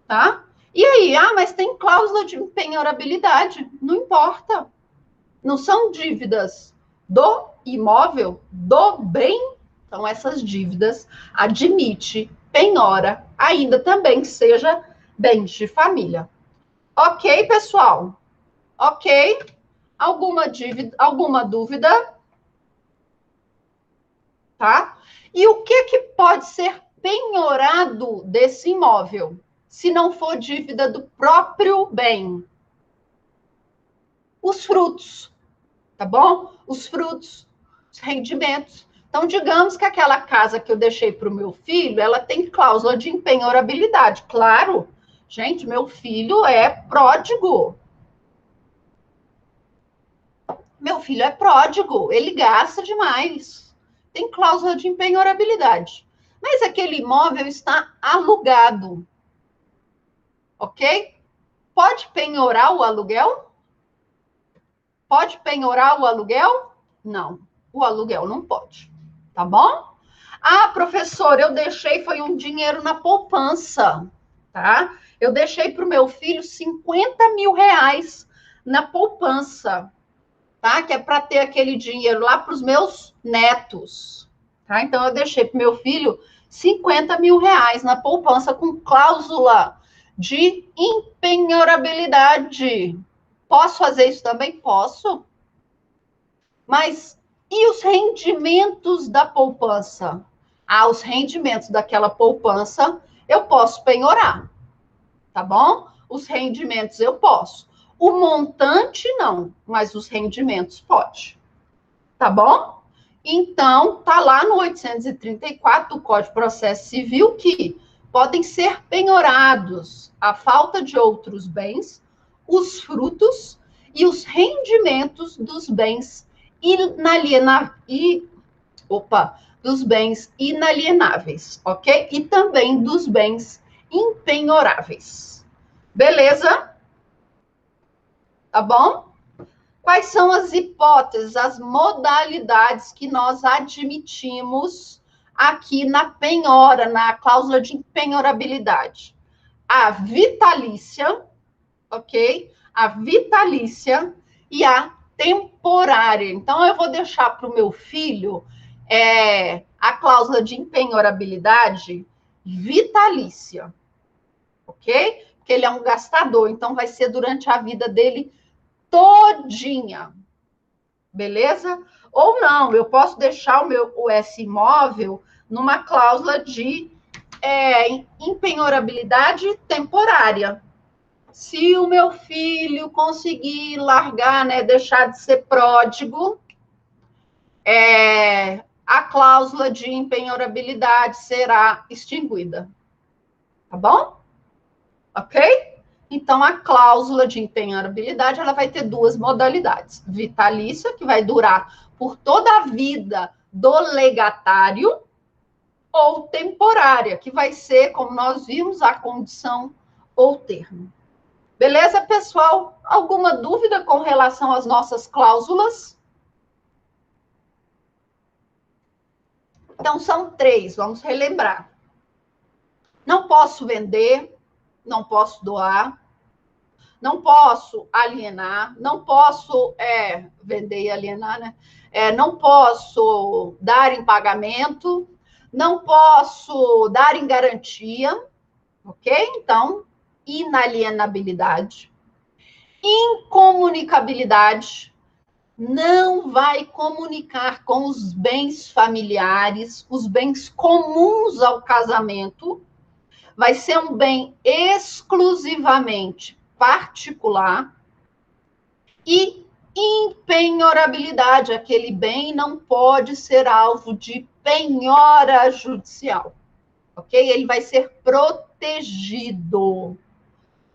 tá? E aí, mas tem cláusula de penhorabilidade. Não importa. Não são dívidas do imóvel, do bem. Então, essas dívidas admite penhora, ainda também que seja bens de família. Ok, pessoal? Ok? Alguma dúvida? Tá? E o que pode ser penhorado desse imóvel, se não for dívida do próprio bem? Os frutos, tá bom? Os frutos, os rendimentos. Então, digamos que aquela casa que eu deixei para o meu filho, ela tem cláusula de penhorabilidade. Claro, gente, meu filho é pródigo. Meu filho é pródigo, ele gasta demais. tem cláusula de impenhorabilidade. Mas aquele imóvel está alugado. Ok? Pode penhorar o aluguel? Pode penhorar o aluguel? Não. O aluguel não pode. Tá bom? Ah, professor, eu deixei, foi um dinheiro na poupança, tá? Eu deixei para o meu filho 50 mil reais na poupança, tá? Que é para ter aquele dinheiro lá para os meus netos, tá? Então, eu deixei para o meu filho 50 mil reais na poupança com cláusula de impenhorabilidade. Posso fazer isso também? Posso. Mas e os rendimentos da poupança? Ah, os rendimentos daquela poupança eu posso penhorar, tá bom? Os rendimentos eu posso. O montante não, mas os rendimentos pode. Tá bom? Então, tá lá no 834 do Código de Processo Civil que podem ser penhorados a falta de outros bens, os frutos e os rendimentos dos bens dos bens inalienáveis, ok? E também dos bens impenhoráveis. Beleza? Tá bom? Quais são as hipóteses, as modalidades que nós admitimos aqui na penhora, na cláusula de penhorabilidade? A vitalícia, ok? A vitalícia e a temporária. Então, eu vou deixar para o meu filho a cláusula de impenhorabilidade vitalícia, ok? Porque ele é um gastador, então vai ser durante a vida dele todinha, beleza? Ou não, eu posso deixar esse imóvel numa cláusula de impenhorabilidade temporária. Se o meu filho conseguir largar, né, deixar de ser pródigo, a cláusula de impenhorabilidade será extinguida. Tá bom? Ok? Então, a cláusula de impenhorabilidade ela vai ter duas modalidades. Vitalícia, que vai durar por toda a vida do legatário, ou temporária, que vai ser, como nós vimos, a condição ou termo. Beleza, pessoal? Alguma dúvida com relação às nossas cláusulas? Então, são 3, vamos relembrar. Não posso vender, não posso doar, não posso alienar, não posso vender e alienar, né? Não posso dar em pagamento, não posso dar em garantia, ok? Então, inalienabilidade. Incomunicabilidade, não vai comunicar com os bens familiares, os bens comuns ao casamento, vai ser um bem exclusivamente particular. E impenhorabilidade, aquele bem não pode ser alvo de penhora judicial, ok? Ele vai ser protegido.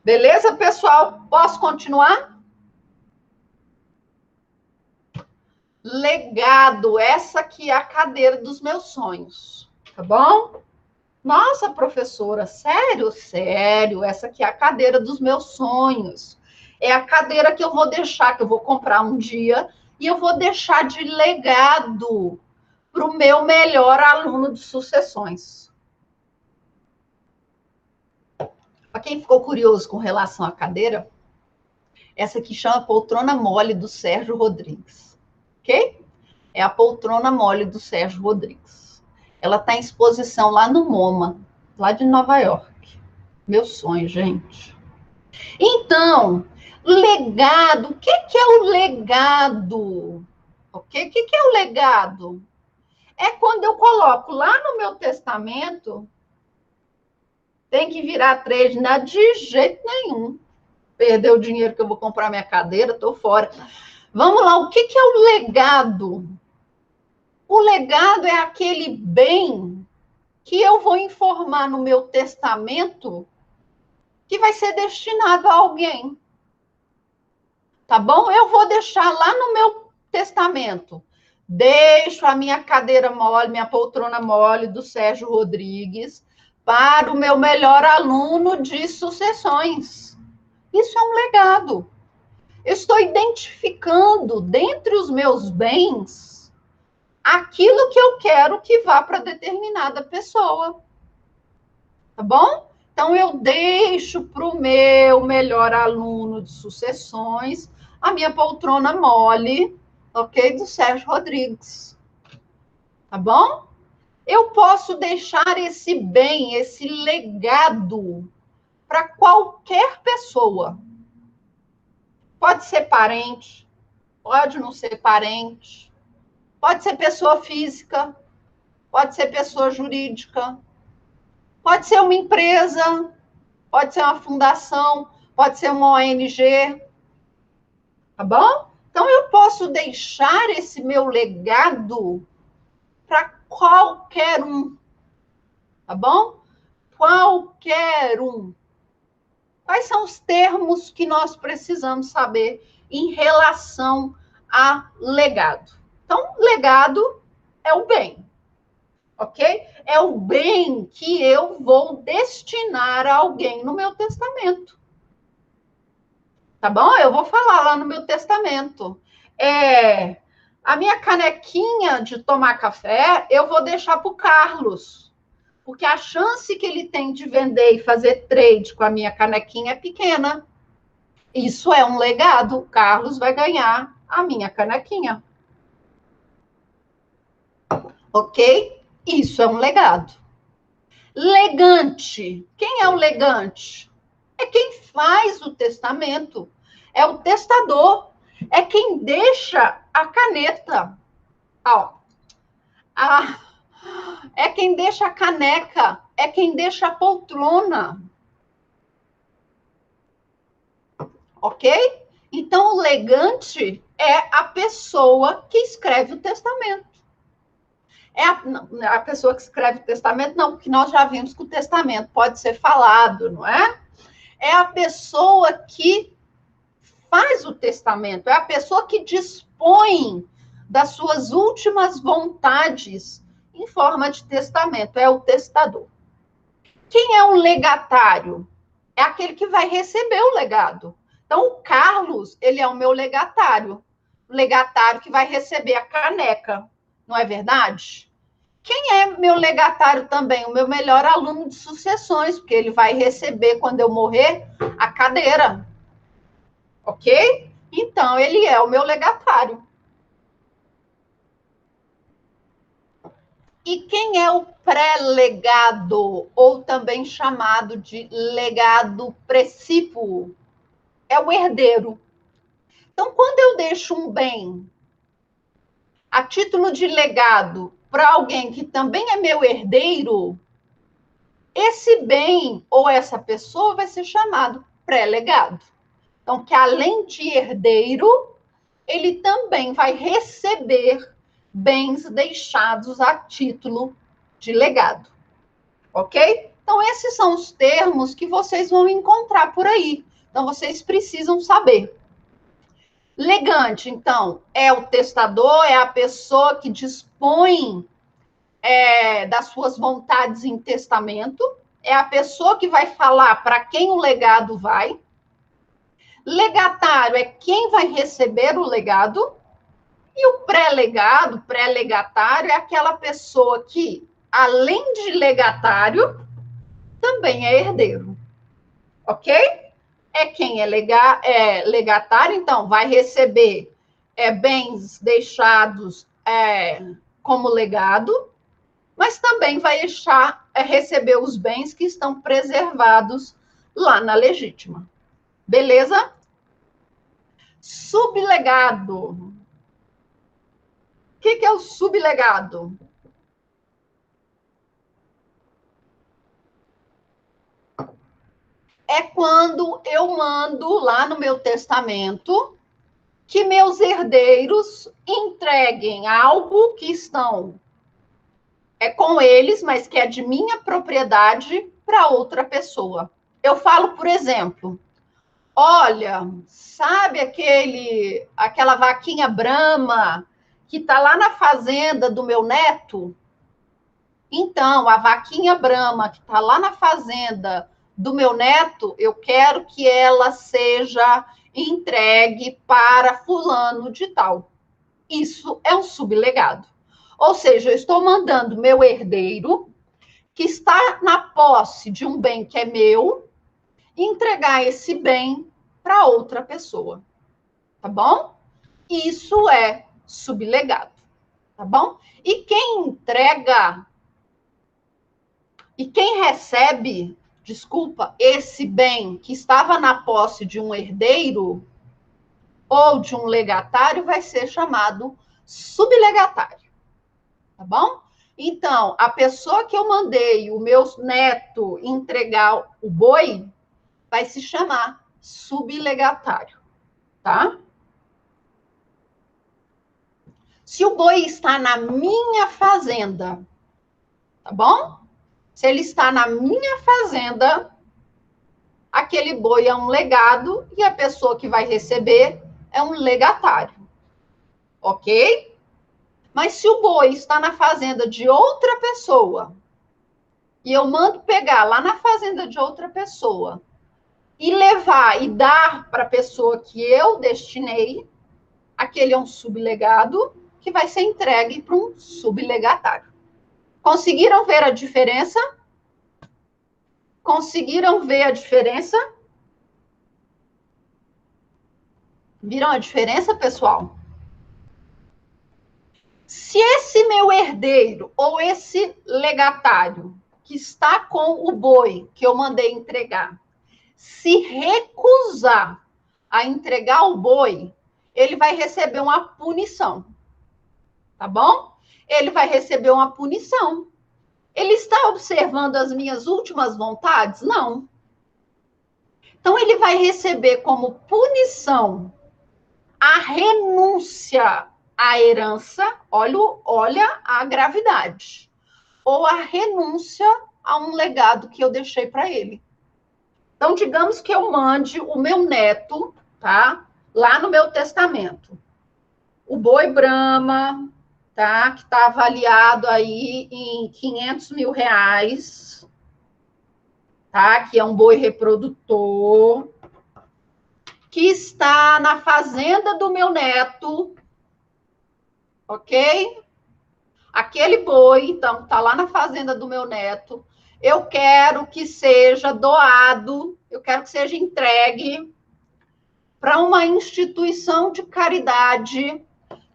Beleza, pessoal? Posso continuar? Legado, essa aqui é a cadeira dos meus sonhos, tá bom? Nossa, professora, sério? Sério, essa aqui é a cadeira dos meus sonhos. É a cadeira que eu vou deixar, que eu vou comprar um dia, e eu vou deixar de legado para o meu melhor aluno de sucessões. Para quem ficou curioso com relação à cadeira, essa aqui chama poltrona mole do Sérgio Rodrigues, ok? É a poltrona mole do Sérgio Rodrigues. Ela está em exposição lá no MoMA, lá de Nova York. Meu sonho, gente. Então, legado, o que é o legado? Okay? O que é o legado? É quando eu coloco lá no meu testamento, tem que virar 3, não de jeito nenhum. Perder o dinheiro que eu vou comprar minha cadeira, estou fora. Vamos lá, o que é o legado? O legado é aquele bem que eu vou informar no meu testamento que vai ser destinado a alguém. Tá bom? Eu vou deixar lá no meu testamento deixo a minha cadeira mole, minha poltrona mole do Sérgio Rodrigues para o meu melhor aluno de sucessões. Isso é um legado. Eu estou identificando dentre os meus bens aquilo que eu quero que vá para determinada pessoa. Tá bom? Então, eu deixo para o meu melhor aluno de sucessões a minha poltrona mole, ok? Do Sérgio Rodrigues. Tá bom? Eu posso deixar esse bem, esse legado para qualquer pessoa. Pode ser parente, pode não ser parente, pode ser pessoa física, pode ser pessoa jurídica, pode ser uma empresa, pode ser uma fundação, pode ser uma ONG, tá bom? Então, eu posso deixar esse meu legado para qualquer um, tá bom? Qualquer um. Quais são os termos que nós precisamos saber em relação a legado? Então, legado é o bem, ok? É o bem que eu vou destinar a alguém no meu testamento. Tá bom? Eu vou falar lá no meu testamento. A minha canequinha de tomar café, eu vou deixar para o Carlos. Porque a chance que ele tem de vender e fazer trade com a minha canequinha é pequena. Isso é um legado. O Carlos vai ganhar a minha canequinha. Ok? Isso é um legado. Legante. Quem é o legante? É quem faz o testamento. É o testador. É quem deixa a caneta. Ó, é quem deixa a caneca. É quem deixa a poltrona. Ok? Então, o legante é a pessoa que escreve o testamento. A pessoa que escreve o testamento, não, porque nós já vimos que o testamento pode ser falado, não é? É a pessoa que faz o testamento, é a pessoa que dispõe das suas últimas vontades em forma de testamento, é o testador. Quem é o legatário? É aquele que vai receber o legado. Então, o Carlos, ele é o meu legatário. O legatário que vai receber a caneca, não é verdade? Quem é meu legatário também? O meu melhor aluno de sucessões, porque ele vai receber, quando eu morrer, a cadeira. Ok? Então, ele é o meu legatário. E quem é o pré-legado, ou também chamado de legado precípuo? É o herdeiro. Então, quando eu deixo um bem a título de legado para alguém que também é meu herdeiro, esse bem ou essa pessoa vai ser chamado pré-legado. Então, que além de herdeiro, ele também vai receber bens deixados a título de legado. Ok? Então, esses são os termos que vocês vão encontrar por aí. Então, vocês precisam saber. Legante, então, é o testador, é a pessoa que dispõe das suas vontades em testamento, é a pessoa que vai falar para quem o legado vai. Legatário é quem vai receber o legado. E o pré-legado, pré-legatário, é aquela pessoa que, além de legatário, também é herdeiro. Ok? É quem é legatário, então, vai receber bens deixados como legado, mas também vai receber os bens que estão preservados lá na legítima. Beleza? Sublegado. O que é o sublegado? É quando eu mando lá no meu testamento que meus herdeiros entreguem algo que estão com eles, mas que é de minha propriedade, para outra pessoa. Eu falo, por exemplo, olha, sabe aquela vaquinha Brahma que está lá na fazenda do meu neto, então, a vaquinha Brahma, que está lá na fazenda do meu neto, eu quero que ela seja entregue para fulano de tal. Isso é um sublegado. Ou seja, eu estou mandando meu herdeiro, que está na posse de um bem que é meu, entregar esse bem para outra pessoa. Tá bom? Isso é sublegado. Tá bom? E quem entrega e quem recebe, desculpa, esse bem que estava na posse de um herdeiro ou de um legatário vai ser chamado sublegatário. Tá bom? Então, a pessoa que eu mandei o meu neto entregar o boi vai se chamar sublegatário, tá? Se o boi está na minha fazenda, tá bom? Se ele está na minha fazenda, aquele boi é um legado e a pessoa que vai receber é um legatário, ok? Mas se o boi está na fazenda de outra pessoa e eu mando pegar lá na fazenda de outra pessoa e levar e dar para a pessoa que eu destinei, aquele é um sublegado que vai ser entregue para um sublegatário. Conseguiram ver a diferença? Conseguiram ver a diferença? Viram a diferença, pessoal? Se esse meu herdeiro ou esse legatário que está com o boi que eu mandei entregar, se recusar a entregar o boi, ele vai receber uma punição. Tá bom? Ele vai receber uma punição. Ele está observando as minhas últimas vontades? Não. Então, ele vai receber como punição a renúncia à herança, olha a gravidade, ou a renúncia a um legado que eu deixei para ele. Então, digamos que eu mande o meu neto, tá? Lá no meu testamento. O boi Brahma, tá? Que está avaliado aí em 500 mil reais, tá? Que é um boi reprodutor, que está na fazenda do meu neto, ok? Aquele boi, então, está lá na fazenda do meu neto. Eu quero que seja doado, eu quero que seja entregue para uma instituição de caridade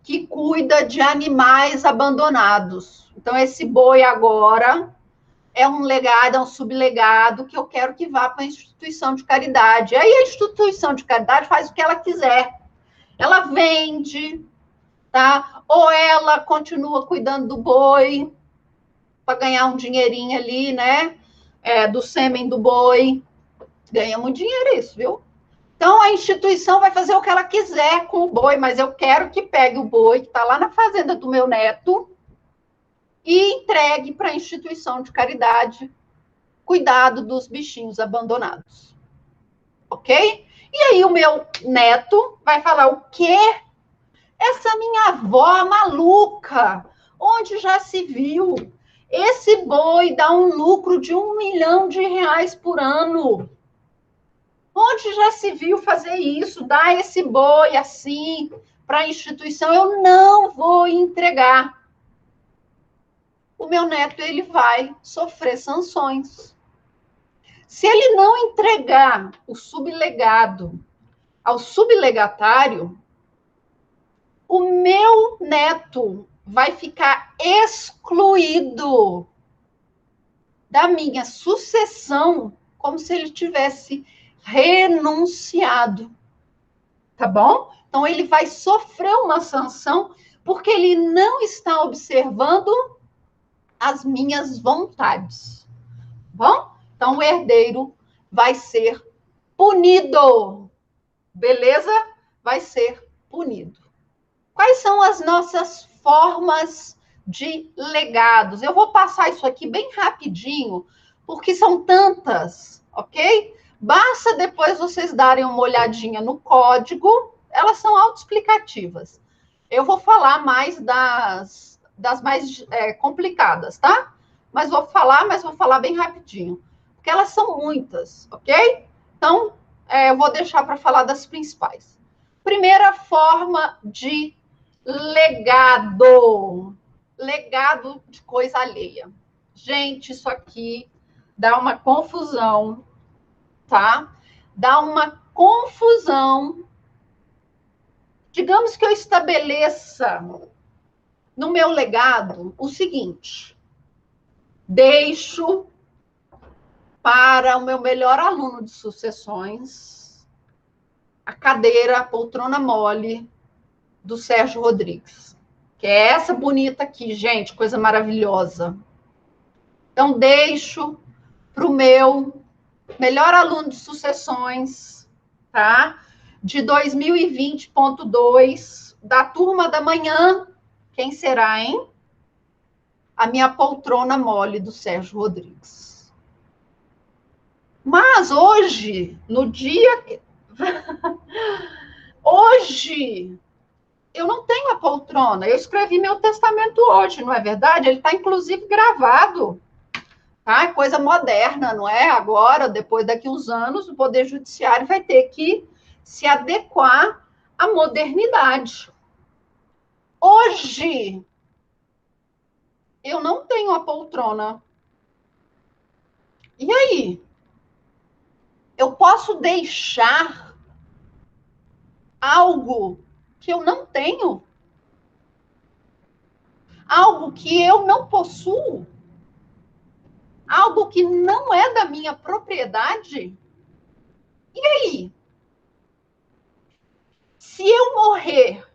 que cuida de animais abandonados. Então, esse boi agora é um legado, é um sublegado que eu quero que vá para a instituição de caridade. Aí a instituição de caridade faz o que ela quiser. Ela vende, tá? Ou ela continua cuidando do boi para ganhar um dinheirinho ali, né? Do sêmen do boi. Ganha muito dinheiro isso, viu? Então, a instituição vai fazer o que ela quiser com o boi, mas eu quero que pegue o boi que está lá na fazenda do meu neto e entregue para a instituição de caridade, cuidado dos bichinhos abandonados. Ok? E aí o meu neto vai falar, o quê? Essa minha avó maluca, onde já se viu? Esse boi dá um lucro de R$ 1 milhão por ano. Onde já se viu fazer isso? Dar esse boi assim para a instituição? Eu não vou entregar. O meu neto ele vai sofrer sanções. Se ele não entregar o sublegado ao sublegatário, o meu neto vai ficar excluído da minha sucessão, como se ele tivesse renunciado. Tá bom? Então, ele vai sofrer uma sanção porque ele não está observando as minhas vontades. Bom? Então, o herdeiro vai ser punido. Beleza? Vai ser punido. Quais são as nossas formas de legados? Eu vou passar isso aqui bem rapidinho, porque são tantas, ok? Basta depois vocês darem uma olhadinha no código, elas são autoexplicativas. Eu vou falar mais das mais complicadas, tá? Mas vou falar bem rapidinho. Porque elas são muitas, ok? Então, eu vou deixar para falar das principais. Primeira forma de legado. Legado de coisa alheia. Gente, isso aqui dá uma confusão, tá? Dá uma confusão. Digamos que eu estabeleça no meu legado o seguinte: deixo para o meu melhor aluno de sucessões a cadeira, a poltrona mole do Sérgio Rodrigues, que é essa bonita aqui, gente, coisa maravilhosa. Então, deixo para o meu melhor aluno de sucessões, tá? De 2020.2, da turma da manhã. Quem será, hein? A minha poltrona mole do Sérgio Rodrigues. Mas hoje, no dia... Hoje, eu não tenho a poltrona. Eu escrevi meu testamento hoje, não é verdade? Ele está, inclusive, gravado. Tá? Coisa moderna, não é? Agora, depois daqui uns anos, o Poder Judiciário vai ter que se adequar à modernidade. Hoje, eu não tenho a poltrona. E aí? Eu posso deixar algo que eu não tenho? Algo que eu não possuo? Algo que não é da minha propriedade? E aí? Se eu morrer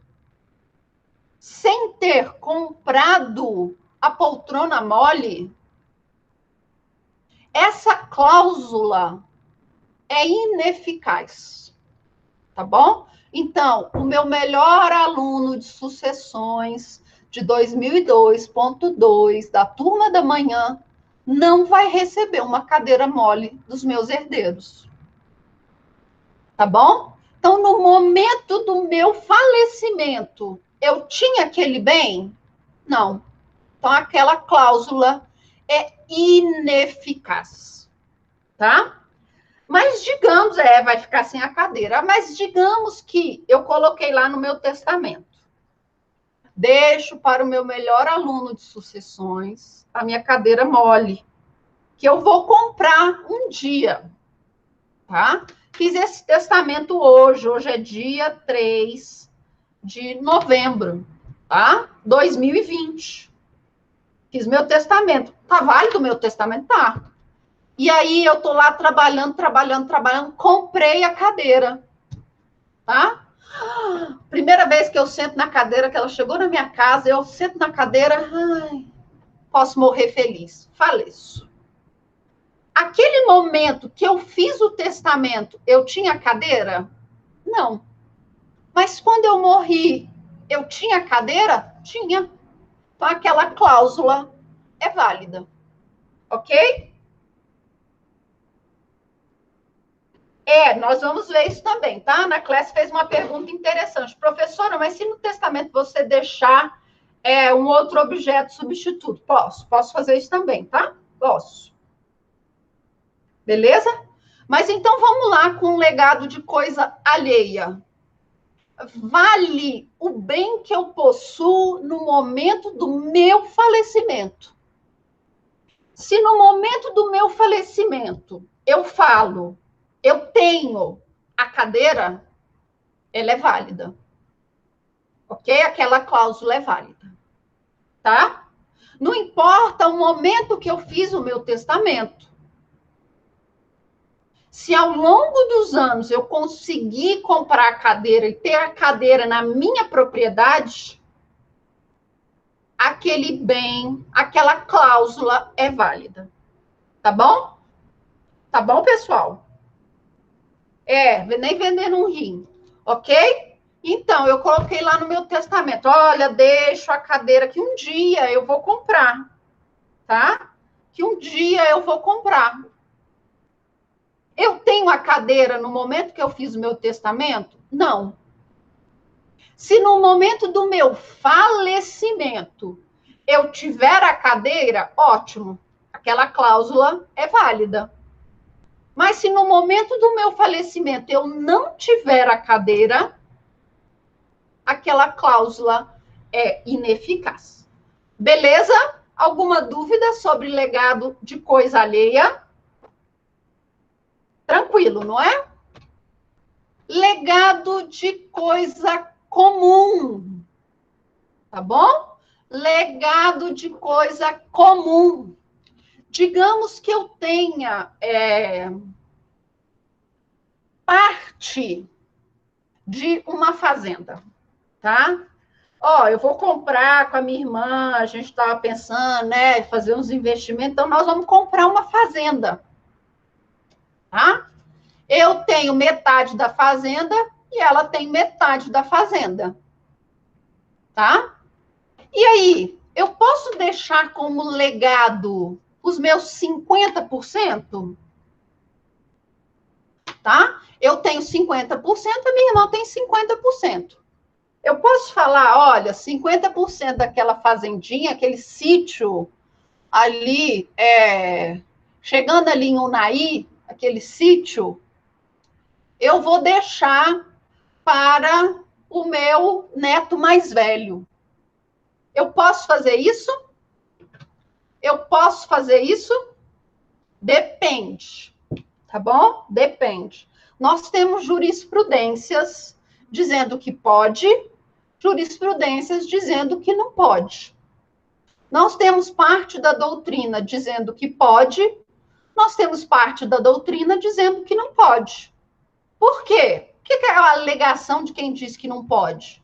sem ter comprado a poltrona mole, essa cláusula é ineficaz, tá bom? Então, o meu melhor aluno de sucessões de 2002.2 da turma da manhã não vai receber uma cadeira mole dos meus herdeiros, tá bom? Então, no momento do meu falecimento, eu tinha aquele bem? Não. Então, aquela cláusula é ineficaz, tá? Mas digamos, vai ficar sem a cadeira, mas digamos que eu coloquei lá no meu testamento. Deixo para o meu melhor aluno de sucessões a minha cadeira mole, que eu vou comprar um dia, tá? Fiz esse testamento hoje é dia 3 de novembro, tá? 2020. Fiz meu testamento. Tá válido o meu testamento? Tá. E aí eu tô lá trabalhando, comprei a cadeira, tá? Primeira vez que eu sento na cadeira, que ela chegou na minha casa, eu sento na cadeira, posso morrer feliz. Faleço. Aquele momento que eu fiz o testamento, eu tinha cadeira? Não. Mas quando eu morri, eu tinha cadeira? Tinha. Então aquela cláusula é válida. Ok? Nós vamos ver isso também, tá? A Ana Clécia fez uma pergunta interessante. Professora, mas se no testamento você deixar um outro objeto substituto? Posso fazer isso também, tá? Posso. Beleza? Mas então vamos lá com um legado de coisa alheia. Vale o bem que eu possuo no momento do meu falecimento. Se no momento do meu falecimento eu falo, eu tenho a cadeira, ela é válida. Ok? Aquela cláusula é válida. Tá? Não importa o momento que eu fiz o meu testamento. Se ao longo dos anos eu conseguir comprar a cadeira e ter a cadeira na minha propriedade, aquele bem, aquela cláusula é válida. Tá bom? Tá bom, pessoal? Nem vender num rim. Ok? Então, eu coloquei lá no meu testamento, olha, deixo a cadeira que um dia eu vou comprar, tá? Que um dia eu vou comprar. Eu tenho a cadeira no momento que eu fiz o meu testamento? Não. Se no momento do meu falecimento eu tiver a cadeira, ótimo, aquela cláusula é válida. Mas se no momento do meu falecimento eu não tiver a cadeira, aquela cláusula é ineficaz. Beleza? Alguma dúvida sobre legado de coisa alheia? Tranquilo, não é? Legado de coisa comum. Tá bom? Legado de coisa comum. Digamos que eu tenha parte de uma fazenda, tá? Ó, eu vou comprar com a minha irmã, a gente estava pensando, né, fazer uns investimentos, então nós vamos comprar uma fazenda, tá? Eu tenho metade da fazenda e ela tem metade da fazenda, tá? E aí, eu posso deixar como legado os meus 50%? Tá? Eu tenho 50%, a minha irmã tem 50%. Eu posso falar, olha, 50% daquela fazendinha, aquele sítio ali, chegando ali em Unai, aquele sítio, eu vou deixar para o meu neto mais velho. Eu posso fazer isso? Eu posso fazer isso? Depende, tá bom? Depende. Nós temos jurisprudências dizendo que pode, jurisprudências dizendo que não pode. Nós temos parte da doutrina dizendo que pode, nós temos parte da doutrina dizendo que não pode. Por quê? O que é a alegação de quem diz que não pode?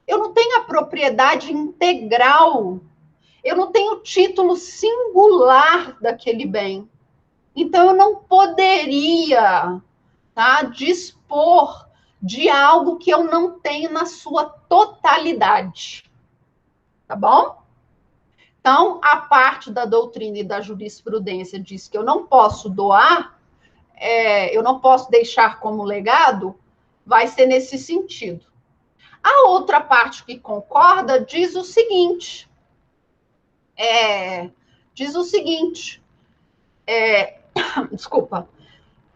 Eu não tenho a propriedade integral, eu não tenho o título singular daquele bem. Então, eu não poderia, tá, dispor de algo que eu não tenho na sua totalidade. Tá bom? Então, a parte da doutrina e da jurisprudência diz que eu não posso doar, eu não posso deixar como legado, vai ser nesse sentido. A outra parte que concorda diz o seguinte, desculpa,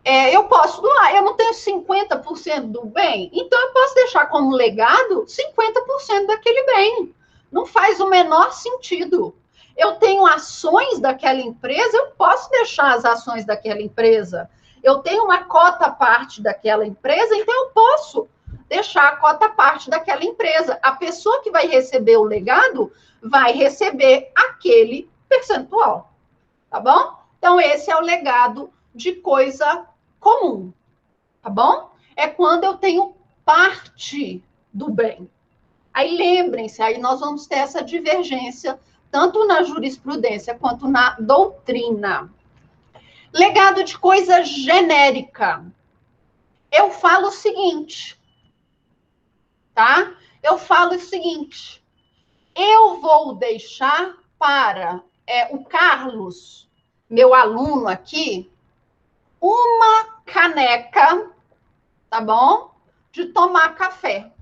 eu posso doar, eu não tenho 50% do bem, então eu posso deixar como legado 50% daquele bem. Não faz o menor sentido. Eu tenho ações daquela empresa, eu posso deixar as ações daquela empresa. Eu tenho uma cota parte daquela empresa, então eu posso deixar a cota parte daquela empresa. A pessoa que vai receber o legado vai receber aquele percentual, tá bom? Então, esse é o legado de coisa comum, tá bom? É quando eu tenho parte do bem. Aí lembrem-se, aí nós vamos ter essa divergência, tanto na jurisprudência quanto na doutrina. Legado de coisa genérica. Eu falo o seguinte, tá? Eu falo o seguinte, eu vou deixar para o Carlos, meu aluno aqui, uma caneca, tá bom? De tomar café.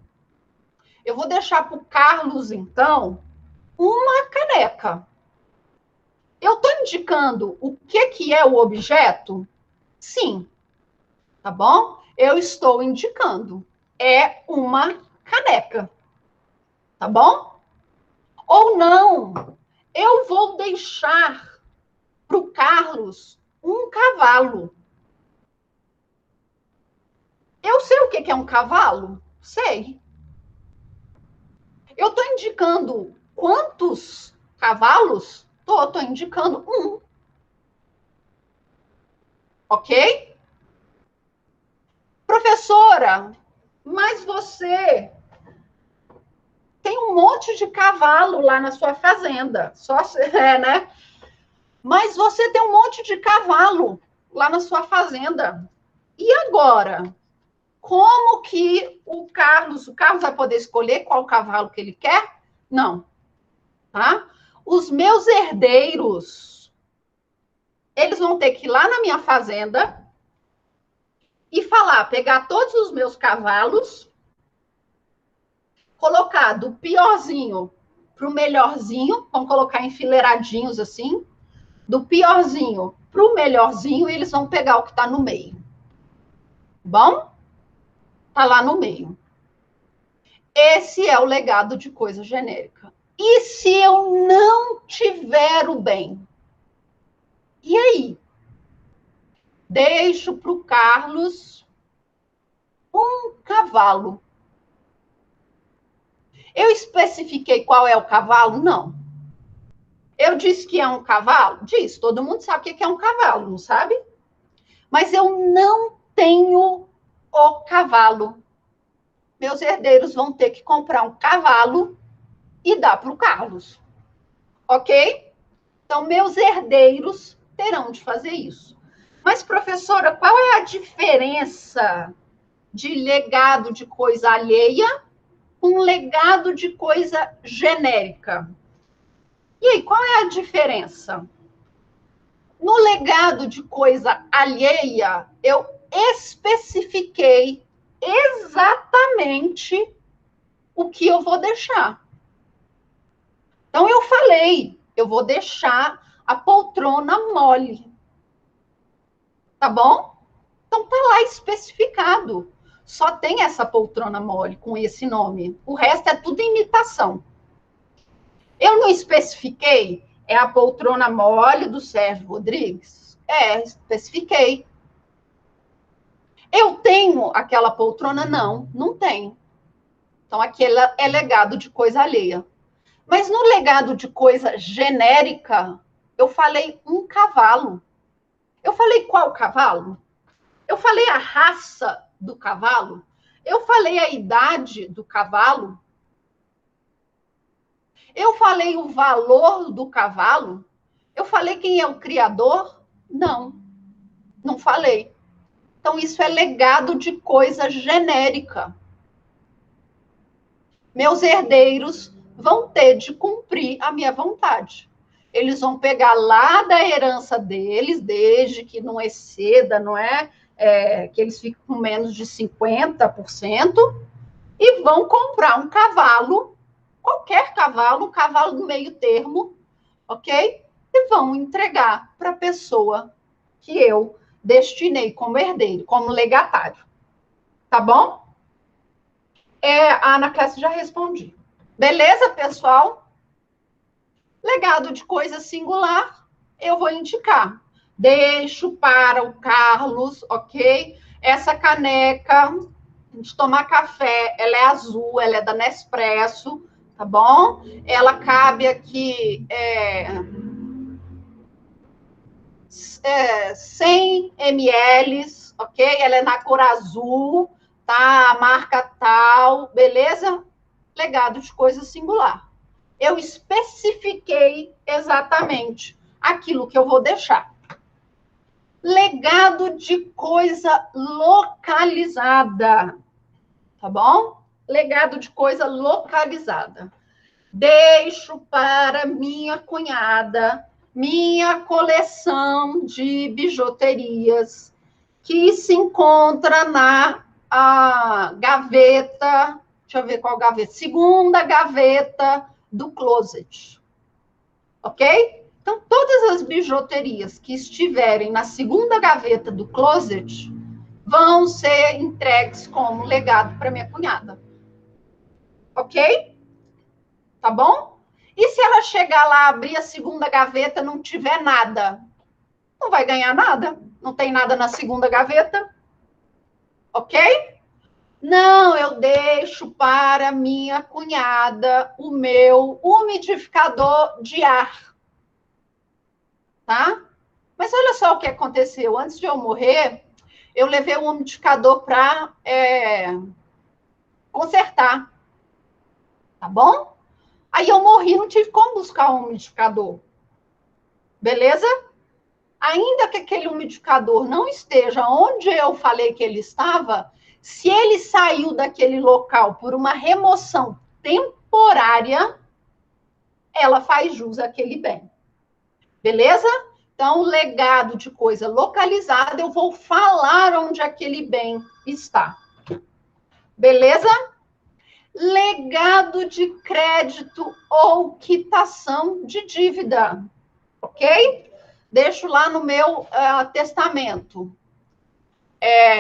Eu vou deixar para o Carlos, então, uma caneca. Eu estou indicando o que é o objeto? Sim, tá bom? Eu estou indicando. É uma caneca, tá bom? Ou não, eu vou deixar para o Carlos um cavalo. Eu sei o que é um cavalo? Sei. Eu estou indicando quantos cavalos? Estou indicando um. Ok? Professora, mas você tem um monte de cavalo lá na sua fazenda. Né? Mas você tem um monte de cavalo lá na sua fazenda. E agora? Como que o Carlos vai poder escolher qual cavalo que ele quer? Não. Tá? Os meus herdeiros, eles vão ter que ir lá na minha fazenda e pegar todos os meus cavalos colocar do piorzinho para o melhorzinho, vamos colocar enfileiradinhos assim, do piorzinho para o melhorzinho, e eles vão pegar o que está no meio. Bom? Está lá no meio. Esse é o legado de coisa genérica. E se eu não tiver o bem? E aí? Deixo para o Carlos um cavalo. Eu especifiquei qual é o cavalo? Não. Eu disse que é um cavalo? Disse. Todo mundo sabe o que é um cavalo, não sabe? Mas eu não tenho o cavalo. Meus herdeiros vão ter que comprar um cavalo e dar para o Carlos. Ok? Então, meus herdeiros terão de fazer isso. Mas, professora, qual é a diferença de legado de coisa alheia com legado de coisa genérica? E aí, qual é a diferença? No legado de coisa alheia, eu especifiquei exatamente o que eu vou deixar. Então, eu falei, eu vou deixar a poltrona mole. Tá bom? Então, tá lá especificado. Só tem essa poltrona mole com esse nome. O resto é tudo imitação. Eu não especifiquei? É a poltrona mole do Sérgio Rodrigues? É, especifiquei. Eu tenho aquela poltrona? Não, não tenho. Então, aquela é legado de coisa alheia. Mas no legado de coisa genérica, eu falei um cavalo. Eu falei qual cavalo? Eu falei a raça do cavalo? Eu falei a idade do cavalo? Eu falei o valor do cavalo? Eu falei quem é o criador? Não, não falei. Então, isso é legado de coisa genérica. Meus herdeiros vão ter de cumprir a minha vontade. Eles vão pegar lá da herança deles, desde que não exceda, não é? Que eles fiquem com menos de 50%, e vão comprar um cavalo, qualquer cavalo, um cavalo do meio termo, ok? E vão entregar para a pessoa que eu destinei como herdeiro, como legatário. Tá bom? A Ana Clécia já respondi. Beleza, pessoal? Legado de coisa singular, eu vou indicar. Deixo para o Carlos, ok? Essa caneca de tomar café, ela é azul, ela é da Nespresso, tá bom? Ela cabe aqui 100 ml, ok? Ela é na cor azul, tá? A marca tal, beleza? Legado de coisa singular. Eu especifiquei exatamente aquilo que eu vou deixar. Legado de coisa localizada, tá bom? Legado de coisa localizada. Deixo para minha cunhada minha coleção de bijuterias que se encontra na gaveta, deixa eu ver qual gaveta, segunda gaveta do closet, ok? Então, todas as bijuterias que estiverem na segunda gaveta do closet vão ser entregues como legado para minha cunhada, ok? Tá bom? E se ela chegar lá, abrir a segunda gaveta, não tiver nada? Não vai ganhar nada. Não tem nada na segunda gaveta. Ok? Não, eu deixo para minha cunhada o meu umidificador de ar. Tá? Mas olha só o que aconteceu. Antes de eu morrer, eu levei o umidificador para consertar. Tá bom? Aí eu morri, não tive como buscar um umidificador. Beleza? Ainda que aquele umidificador não esteja onde eu falei que ele estava, se ele saiu daquele local por uma remoção temporária, ela faz jus àquele bem. Beleza? Então, legado de coisa localizada, eu vou falar onde aquele bem está. Beleza? legado de crédito ou quitação de dívida, ok? Deixo lá no meu testamento.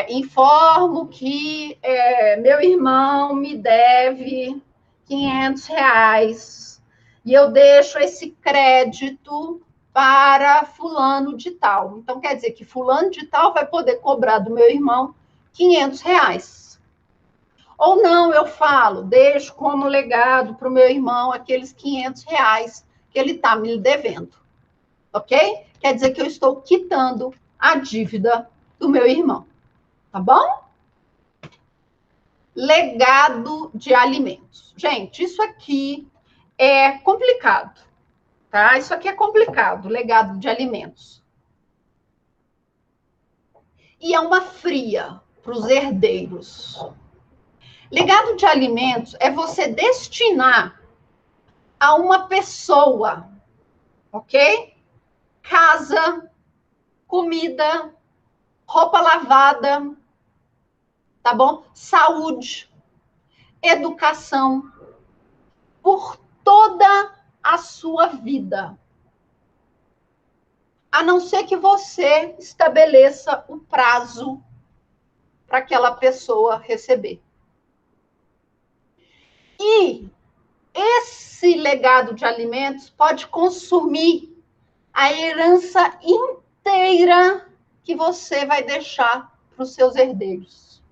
Informo que meu irmão me deve R$ 500 e eu deixo esse crédito para fulano de tal. Então, quer dizer que fulano de tal vai poder cobrar do meu irmão R$ 500. Ou não, eu falo, deixo como legado para o meu irmão aqueles R$ 500 que ele está me devendo. Ok? Quer dizer que eu estou quitando a dívida do meu irmão. Tá bom? Legado de alimentos. Gente, isso aqui é complicado, tá? Isso aqui é complicado, legado de alimentos. E é uma fria para os herdeiros. Legado de alimentos é você destinar a uma pessoa, ok? Casa, comida, roupa lavada, tá bom? Saúde, educação, por toda a sua vida. A não ser que você estabeleça o prazo para aquela pessoa receber. E esse legado de alimentos pode consumir a herança inteira que você vai deixar para os seus herdeiros.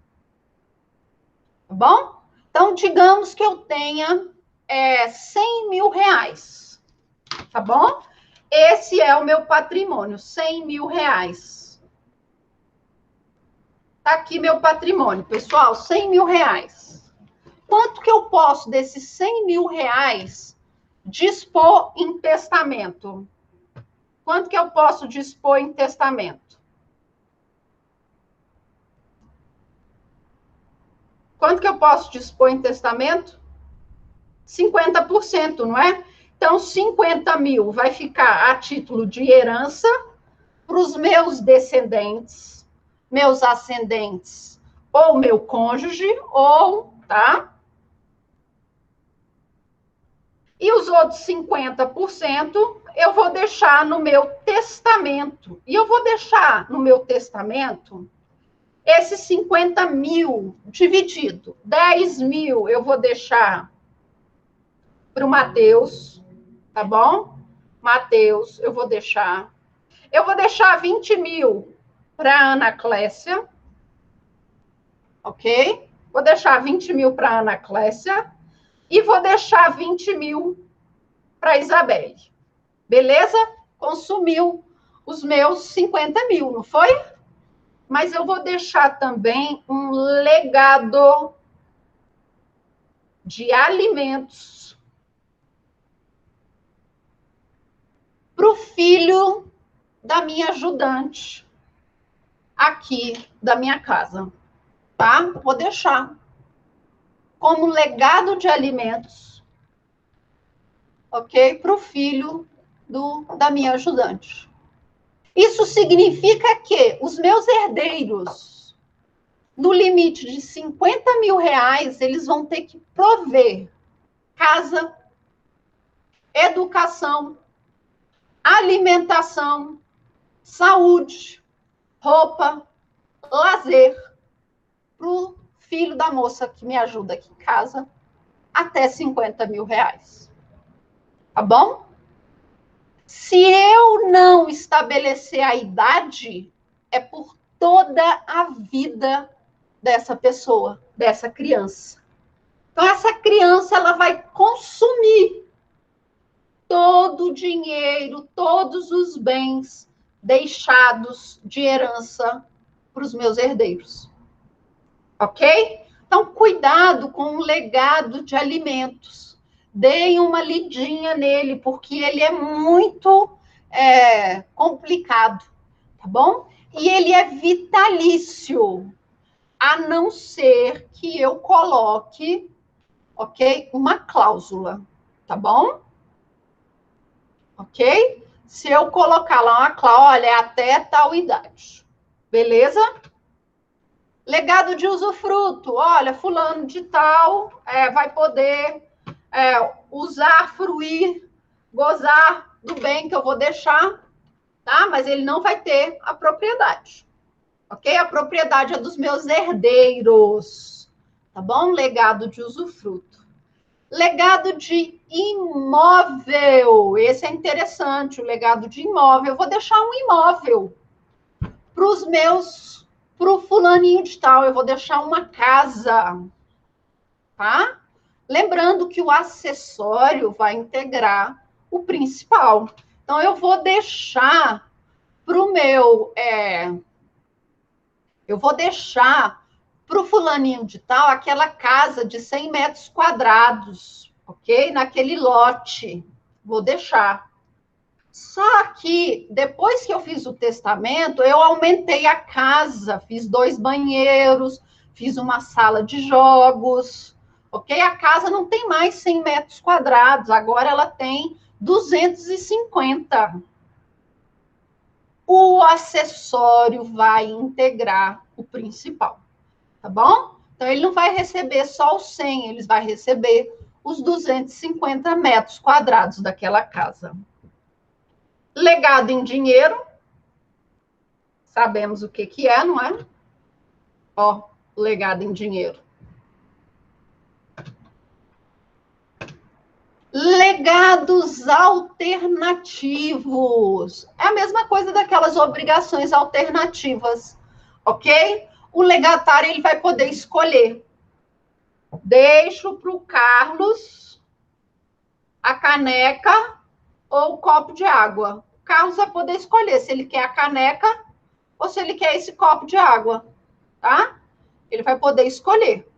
Tá bom? Então, digamos que eu tenha R$ 100.000, tá bom? Esse é o meu patrimônio, R$ 100.000. Tá aqui meu patrimônio, pessoal, R$ 100.000. Quanto que eu posso desses R$ 100.000 dispor em testamento? Quanto que eu posso dispor em testamento? Quanto que eu posso dispor em testamento? 50%, não é? Então, 50.000 vai ficar a título de herança para os meus descendentes, meus ascendentes, ou meu cônjuge, ou, tá? E os outros 50% eu vou deixar no meu testamento. E eu vou deixar no meu testamento esses 50.000 dividido. 10.000 eu vou deixar para o Mateus, tá bom? Mateus, eu vou deixar. Eu vou deixar 20.000 para a Ana Clécia, ok? Vou deixar 20.000 para a Ana Clécia e vou deixar 20.000 para a Isabelle. Beleza? Consumiu os meus 50.000, não foi? Mas eu vou deixar também um legado de alimentos para o filho da minha ajudante aqui da minha casa, tá? Vou deixar como legado de alimentos, ok? Para o filho da minha ajudante. Isso significa que os meus herdeiros, no limite de R$ 50.000, eles vão ter que prover casa, educação, alimentação, saúde, roupa, lazer para o filho da moça que me ajuda aqui em casa até R$ 50.000. Tá bom? Se eu não estabelecer a idade, é por toda a vida dessa pessoa, dessa criança. Então, essa criança ela vai consumir todo o dinheiro, todos os bens deixados de herança para os meus herdeiros. Ok? Então, cuidado com o legado de alimentos. Deem uma lidinha nele, porque ele é muito complicado, tá bom? E ele é vitalício, a não ser que eu coloque, ok? Uma cláusula, tá bom? Ok? Se eu colocar lá uma cláusula, olha, é até tal idade. Beleza? Legado de usufruto. Olha, fulano de tal vai poder usar, fruir, gozar do bem que eu vou deixar, tá? Mas ele não vai ter a propriedade, ok? A propriedade é dos meus herdeiros, tá bom? Legado de usufruto. Legado de imóvel. Esse é interessante, o legado de imóvel. Eu vou deixar um imóvel para o fulaninho de tal. Eu vou deixar uma casa, tá? Lembrando que o acessório vai integrar o principal. Então, eu vou deixar para o meu. Eu vou deixar para o fulaninho de tal aquela casa de 100 metros quadrados, ok? Naquele lote. Vou deixar. Só que depois que eu fiz o testamento, eu aumentei a casa, fiz 2 banheiros, fiz uma sala de jogos, ok? A casa não tem mais 100 metros quadrados, agora ela tem 250. O acessório vai integrar o principal, tá bom? Então, ele não vai receber só os 100, ele vai receber os 250 metros quadrados daquela casa. Legado em dinheiro, sabemos o que é, não é? Ó, legado em dinheiro. Legados alternativos. É a mesma coisa daquelas obrigações alternativas, ok? O legatário ele vai poder escolher. Deixo para o Carlos a caneca ou o copo de água. O Carlos vai poder escolher se ele quer a caneca ou se ele quer esse copo de água, tá? Ele vai poder escolher.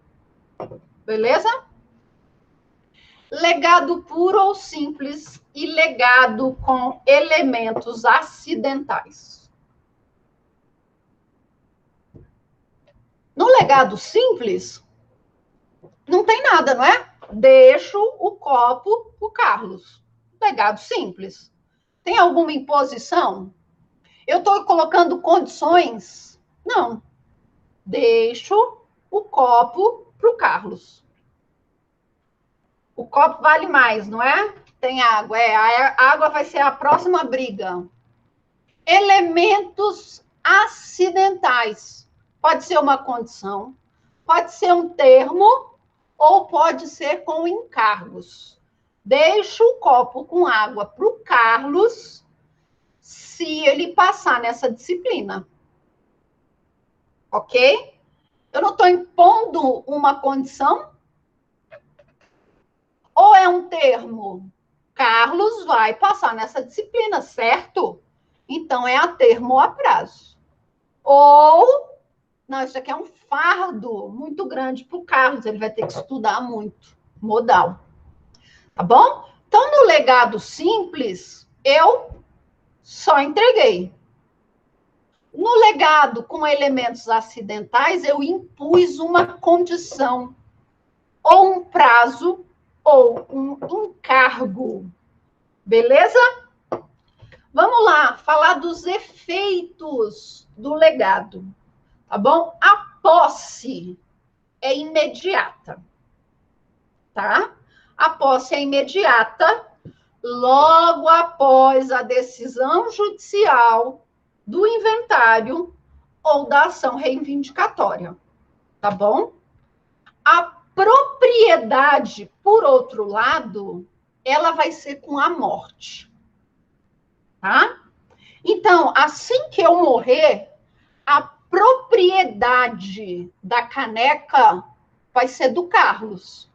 Beleza? Legado puro ou simples e legado com elementos acidentais. No legado simples, não tem nada, não é? Deixo o copo pro Carlos. Legado simples. Tem alguma imposição? Eu estou colocando condições? Não. Deixo o copo pro Carlos. O copo vale mais, não é? Tem água. A água vai ser a próxima briga. Elementos acidentais. Pode ser uma condição, pode ser um termo, ou pode ser com encargos. Deixo o copo com água para o Carlos se ele passar nessa disciplina. Ok? Eu não estou impondo uma condição, ou é um termo? Carlos vai passar nessa disciplina, certo? Então, é a termo ou a prazo. Ou, não, isso aqui é um fardo muito grande para o Carlos, ele vai ter que estudar muito. Modal. Tá bom? Então, no legado simples, eu só entreguei. No legado com elementos acidentais, eu impus uma condição, ou um prazo, ou um encargo. Beleza? Vamos lá, falar dos efeitos do legado. Tá bom? A posse é imediata. Tá? A posse é imediata logo após a decisão judicial do inventário ou da ação reivindicatória. Tá bom? A propriedade, por outro lado, ela vai ser com a morte. Tá? Então, assim que eu morrer, a propriedade da caneca vai ser do Carlos.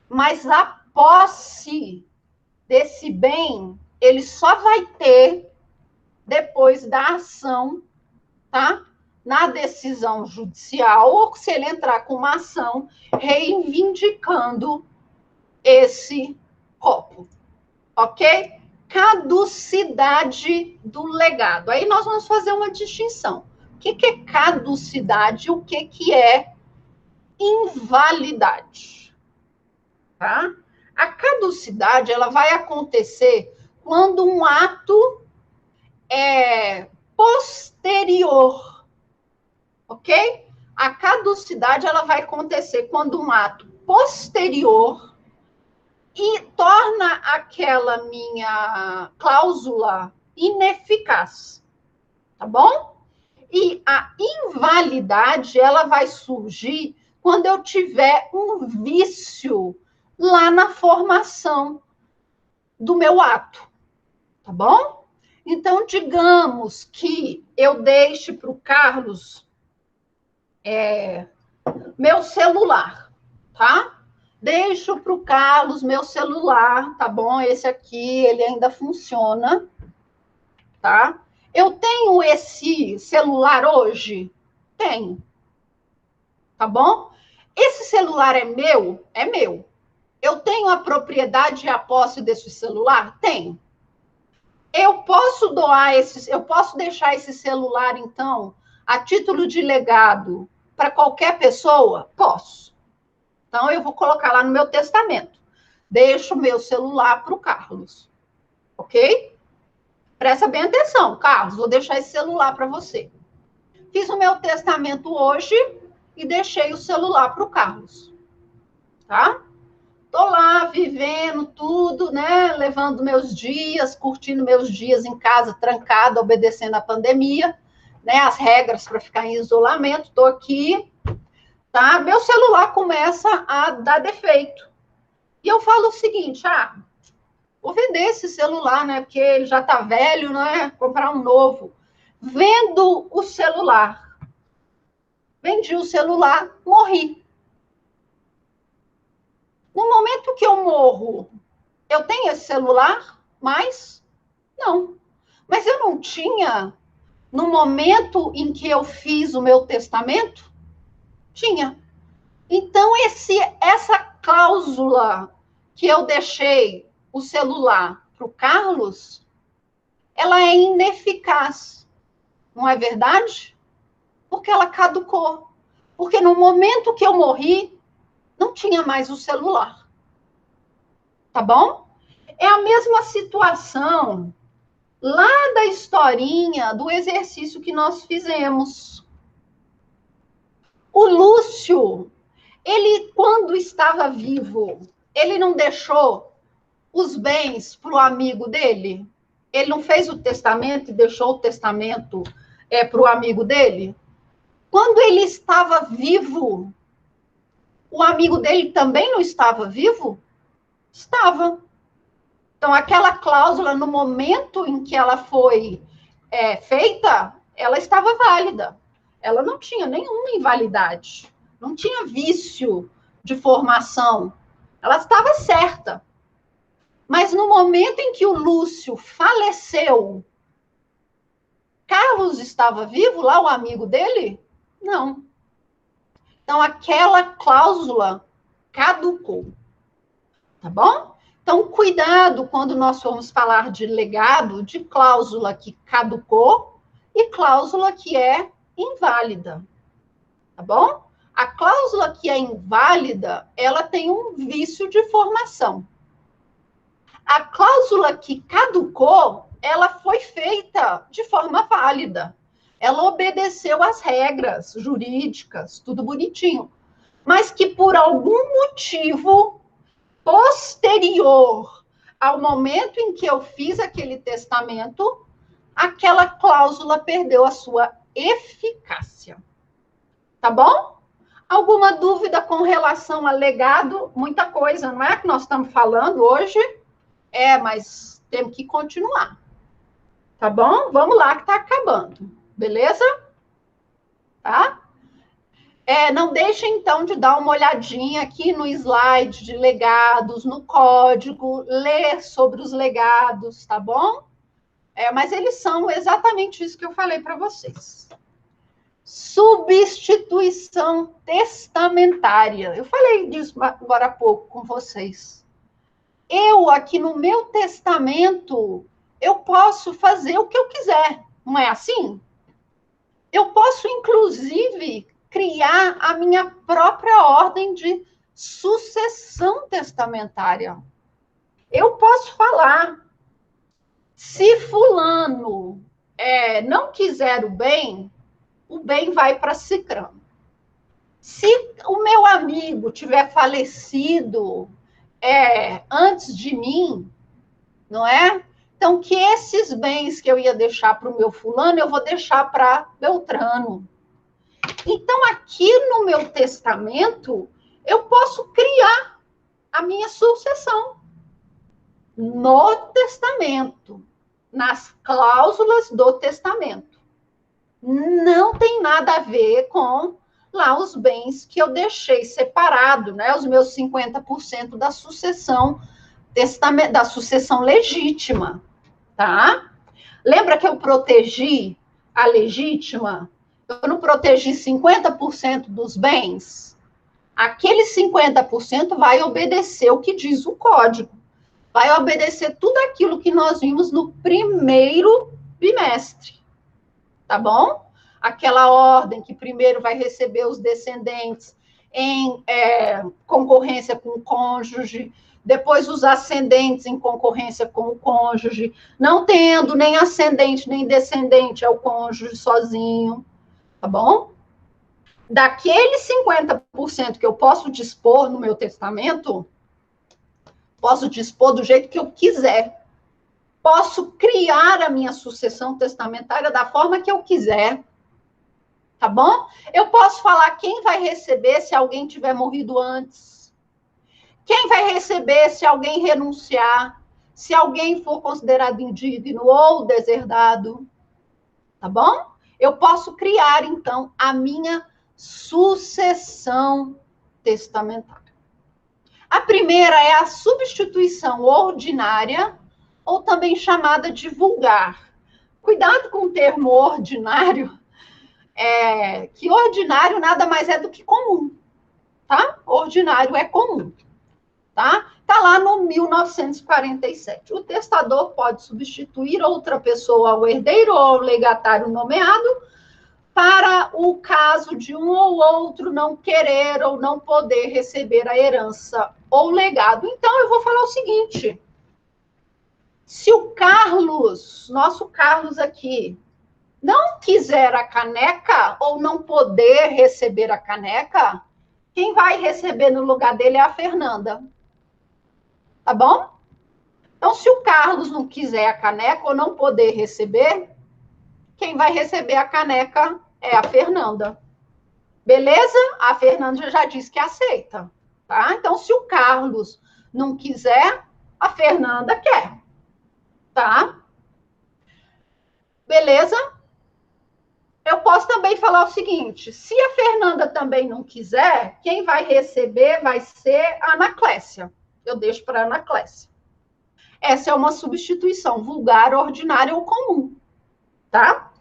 Mas a posse desse bem, ele só vai ter depois da ação, tá? Na decisão judicial, ou se ele entrar com uma ação reivindicando esse copo, ok? Caducidade do legado. Aí nós vamos fazer uma distinção. O que é caducidade e o que é invalidade? Tá? A caducidade ela vai acontecer quando um ato é posterior, ok? A caducidade ela vai acontecer quando um ato posterior e torna aquela minha cláusula ineficaz, tá bom? E a invalidade, ela vai surgir quando eu tiver um vício lá na formação do meu ato, tá bom? Então, digamos que eu deixe para o Carlos meu celular, tá? Deixo para o Carlos meu celular, tá bom? Esse aqui, ele ainda funciona, tá? Eu tenho esse celular hoje? Tenho, tá bom? Esse celular é meu? É meu. Eu tenho a propriedade e a posse desse celular? Tenho. Eu posso eu posso deixar esse celular, então, a título de legado para qualquer pessoa? Posso. Então, eu vou colocar lá no meu testamento. Deixo o meu celular para o Carlos. Ok? Presta bem atenção, Carlos, vou deixar esse celular para você. Fiz o meu testamento hoje e deixei o celular para o Carlos. Tá? Tô lá vivendo tudo, né? Levando meus dias, curtindo meus dias em casa, trancado, obedecendo à pandemia, né? As regras para ficar em isolamento. Tô aqui, tá? Meu celular começa a dar defeito. E eu falo o seguinte: vou vender esse celular, né? Porque ele já tá velho, né? Comprar um novo. Vendo o celular. Vendi o celular, morri. No momento que eu morro, eu tenho esse celular? Mas não. Mas eu não tinha no momento em que eu fiz o meu testamento? Tinha. Então, essa cláusula que eu deixei o celular para o Carlos, ela é ineficaz. Não é verdade? Porque ela caducou. Porque no momento que eu morri, não tinha mais o celular. Tá bom? É a mesma situação lá da historinha do exercício que nós fizemos. O Lúcio, ele, quando estava vivo, ele não deixou os bens para o amigo dele? Ele não fez o testamento e deixou o testamento para o amigo dele? Quando ele estava vivo, o amigo dele também não estava vivo? Estava. Então, aquela cláusula, no momento em que ela foi feita, ela estava válida. Ela não tinha nenhuma invalidade, não tinha vício de formação. Ela estava certa. Mas no momento em que o Lúcio faleceu, Carlos estava vivo lá, o amigo dele? Não. Então, aquela cláusula caducou. Tá bom? Então, cuidado quando nós formos falar de legado, de cláusula que caducou e cláusula que é inválida. Tá bom? A cláusula que é inválida, ela tem um vício de formação. A cláusula que caducou, ela foi feita de forma válida. Ela obedeceu às regras jurídicas, tudo bonitinho. Mas que por algum motivo posterior ao momento em que eu fiz aquele testamento, aquela cláusula perdeu a sua eficácia. Tá bom? Alguma dúvida com relação a legado? Muita coisa, não é que nós estamos falando hoje? Mas temos que continuar. Tá bom? Vamos lá que está acabando. Beleza? Tá? Não deixe, então, de dar uma olhadinha aqui no slide de legados, no código, ler sobre os legados, tá bom? Mas eles são exatamente isso que eu falei para vocês. Substituição testamentária. Eu falei disso agora há pouco com vocês. Eu, aqui no meu testamento, eu posso fazer o que eu quiser, não é assim? Eu posso, inclusive, criar a minha própria ordem de sucessão testamentária. Eu posso falar, se fulano não quiser o bem vai para Cicrano. Se o meu amigo tiver falecido antes de mim, não é? Então, que esses bens que eu ia deixar para o meu fulano, eu vou deixar para Beltrano. Então, aqui no meu testamento, eu posso criar a minha sucessão. No testamento, nas cláusulas do testamento. Não tem nada a ver com lá os bens que eu deixei separado, né? Os meus 50% da sucessão legítima, tá? Lembra que eu protegi a legítima? Eu não protegi 50% dos bens? Aquele 50% vai obedecer o que diz o código. Vai obedecer tudo aquilo que nós vimos no primeiro bimestre. Tá bom? Aquela ordem que primeiro vai receber os descendentes em concorrência com o cônjuge, depois os ascendentes em concorrência com o cônjuge, não tendo nem ascendente nem descendente, é o cônjuge sozinho, tá bom? Daqueles 50% que eu posso dispor no meu testamento, posso dispor do jeito que eu quiser. Posso criar a minha sucessão testamentária da forma que eu quiser. Tá bom? Eu posso falar quem vai receber se alguém tiver morrido antes. Quem vai receber se alguém renunciar, se alguém for considerado indigno ou deserdado. Tá bom? Eu posso criar, então, a minha sucessão testamentária. A primeira é a substituição ordinária, ou também chamada de vulgar. Cuidado com o termo ordinário, que ordinário nada mais é do que comum, tá? Ordinário é comum, tá? Tá lá no 1947. O testador pode substituir outra pessoa ao herdeiro ou ao legatário nomeado para o caso de um ou outro não querer ou não poder receber a herança ou legado. Então, eu vou falar o seguinte: se o Carlos, nosso Carlos aqui, não quiser a caneca ou não poder receber a caneca, quem vai receber no lugar dele é a Fernanda. Tá bom? Então, se o Carlos não quiser a caneca ou não poder receber, quem vai receber a caneca é a Fernanda. Beleza? A Fernanda já disse que aceita, tá? Então, se o Carlos não quiser, a Fernanda quer, tá? Beleza? Eu posso também falar o seguinte: se a Fernanda também não quiser, quem vai receber vai ser a Anaclécia. Eu deixo para a Anaclécia. Essa é uma substituição vulgar, ordinária ou comum, tá?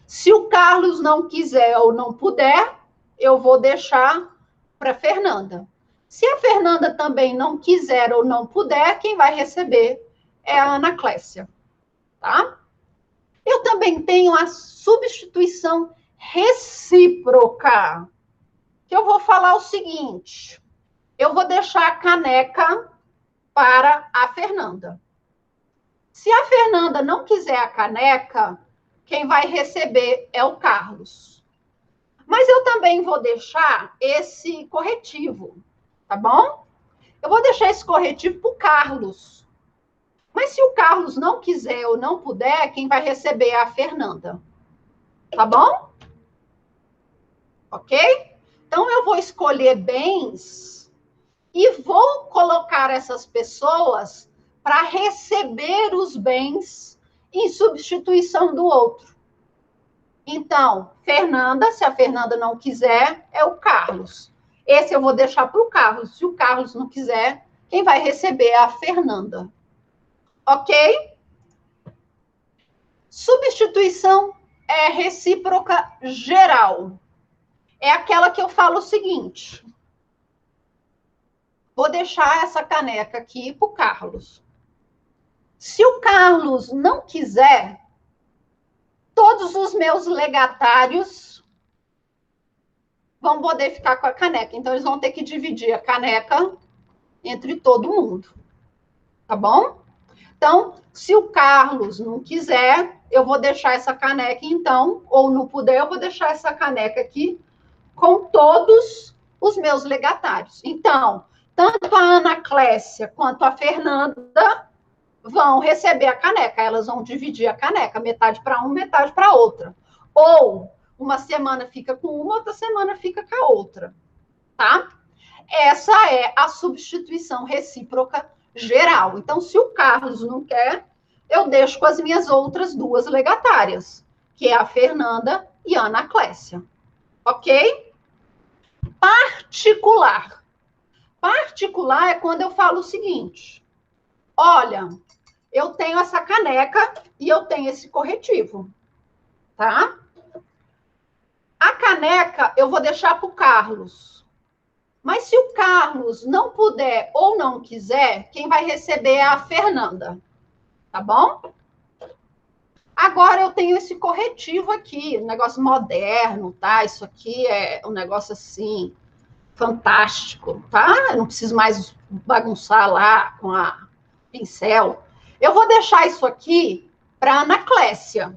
Se o Carlos não quiser ou não puder, eu vou deixar para a Fernanda. Se a Fernanda também não quiser ou não puder, quem vai receber é a Anaclécia, tá? Eu também tenho a substituição recíproca, que eu vou falar o seguinte: eu vou deixar a caneca para a Fernanda. Se a Fernanda não quiser a caneca, quem vai receber é o Carlos. Mas eu também vou deixar esse corretivo, tá bom? Eu vou deixar esse corretivo para o Carlos. Mas se o Carlos não quiser ou não puder, quem vai receber é a Fernanda. Tá bom? Ok? Então, eu vou escolher bens e vou colocar essas pessoas para receber os bens em substituição do outro. Então, Fernanda, se a Fernanda não quiser, é o Carlos. Esse eu vou deixar para o Carlos. Se o Carlos não quiser, quem vai receber é a Fernanda. Ok? Substituição recíproca geral. É aquela que eu falo o seguinte: vou deixar essa caneca aqui para o Carlos. Se o Carlos não quiser, todos os meus legatários vão poder ficar com a caneca. Então, eles vão ter que dividir a caneca entre todo mundo. Tá bom? Então, se o Carlos não quiser, eu vou deixar essa caneca, então, ou não puder, eu vou deixar essa caneca aqui com todos os meus legatários. Então, tanto a Ana Clécia quanto a Fernanda vão receber a caneca. Elas vão dividir a caneca, metade para uma, metade para outra. Ou uma semana fica com uma, outra semana fica com a outra. Tá? Essa é a substituição recíproca geral. Então, se o Carlos não quer, eu deixo com as minhas outras duas legatárias, que é a Fernanda e a Ana Clécia. Ok? Particular. Particular é quando eu falo o seguinte: olha, eu tenho essa caneca e eu tenho esse corretivo, tá? A caneca eu vou deixar para o Carlos. Mas se o Carlos não puder ou não quiser, quem vai receber é a Fernanda. Tá bom? Agora eu tenho esse corretivo aqui, um negócio moderno, tá? Isso aqui é um negócio assim, fantástico, tá? Eu não preciso mais bagunçar lá com a pincel. Eu vou deixar isso aqui para a Ana Clécia,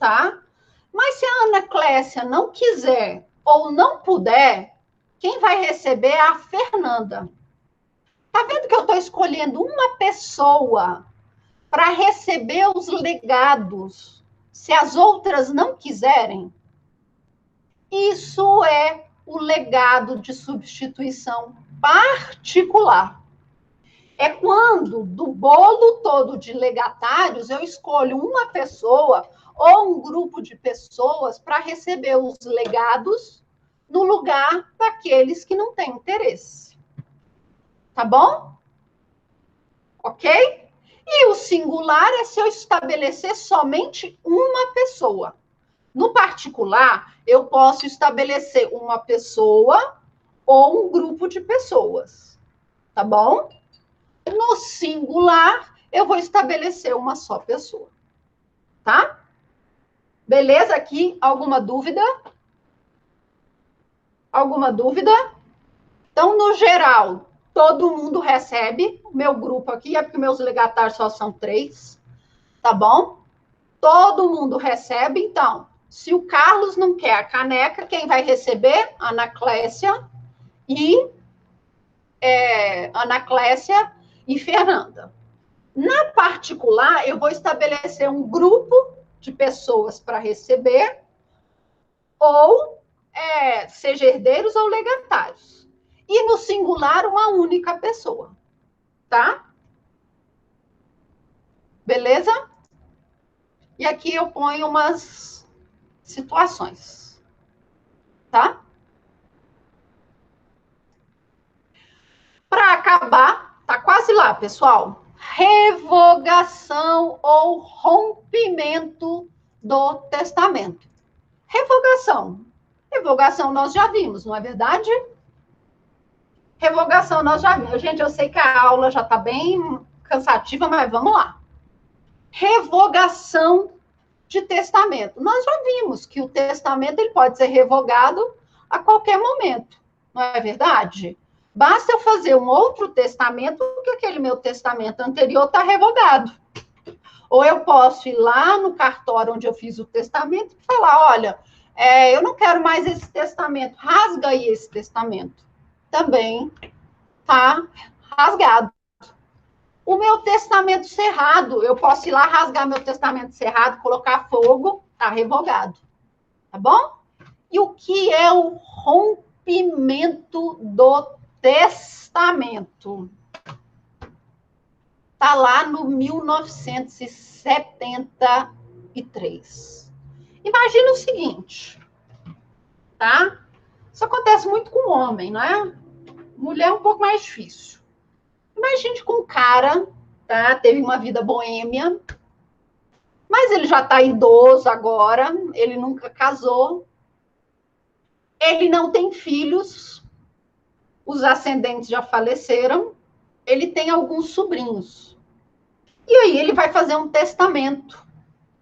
tá? Mas se a Ana Clécia não quiser ou não puder, quem vai receber é a Fernanda. Tá vendo que eu estou escolhendo uma pessoa para receber os legados, se as outras não quiserem? Isso é o legado de substituição particular. É quando, do bolo todo de legatários, eu escolho uma pessoa ou um grupo de pessoas para receber os legados no lugar daqueles que não têm interesse. Tá bom? Ok? E o singular é se eu estabelecer somente uma pessoa. No particular, eu posso estabelecer uma pessoa ou um grupo de pessoas. Tá bom? No singular, eu vou estabelecer uma só pessoa. Tá? Beleza? Aqui, alguma dúvida? Alguma dúvida? Então, no geral, todo mundo recebe. O meu grupo aqui é porque meus legatários só são 3. Tá bom? Todo mundo recebe. Então, se o Carlos não quer a caneca, quem vai receber? Ana Clécia e Fernanda. Na particular, eu vou estabelecer um grupo de pessoas para receber, ou seja, herdeiros ou legatários. E no singular, uma única pessoa. Tá? Beleza? E aqui eu ponho umas situações. Tá? Para acabar, tá quase lá, pessoal. Revogação ou rompimento do testamento. Revogação. Revogação nós já vimos, não é verdade? Revogação nós já vimos. Gente, eu sei que a aula já está bem cansativa, mas vamos lá. Revogação de testamento. Nós já vimos que o testamento ele pode ser revogado a qualquer momento, não é verdade? Basta eu fazer um outro testamento, porque aquele meu testamento anterior está revogado. Ou eu posso ir lá no cartório onde eu fiz o testamento e falar, olha, eu não quero mais esse testamento, rasga aí esse testamento. Também está rasgado. O meu testamento cerrado, eu posso ir lá rasgar meu testamento cerrado, colocar fogo, está revogado. Tá bom? E o que é o rompimento do testamento? Está lá no 1973. Imagina o seguinte, tá? Isso acontece muito com homem, não é? Mulher é um pouco mais difícil. Imagine com um cara, tá? Teve uma vida boêmia, mas ele já está idoso agora, ele nunca casou, ele não tem filhos, os ascendentes já faleceram, ele tem alguns sobrinhos. E aí ele vai fazer um testamento,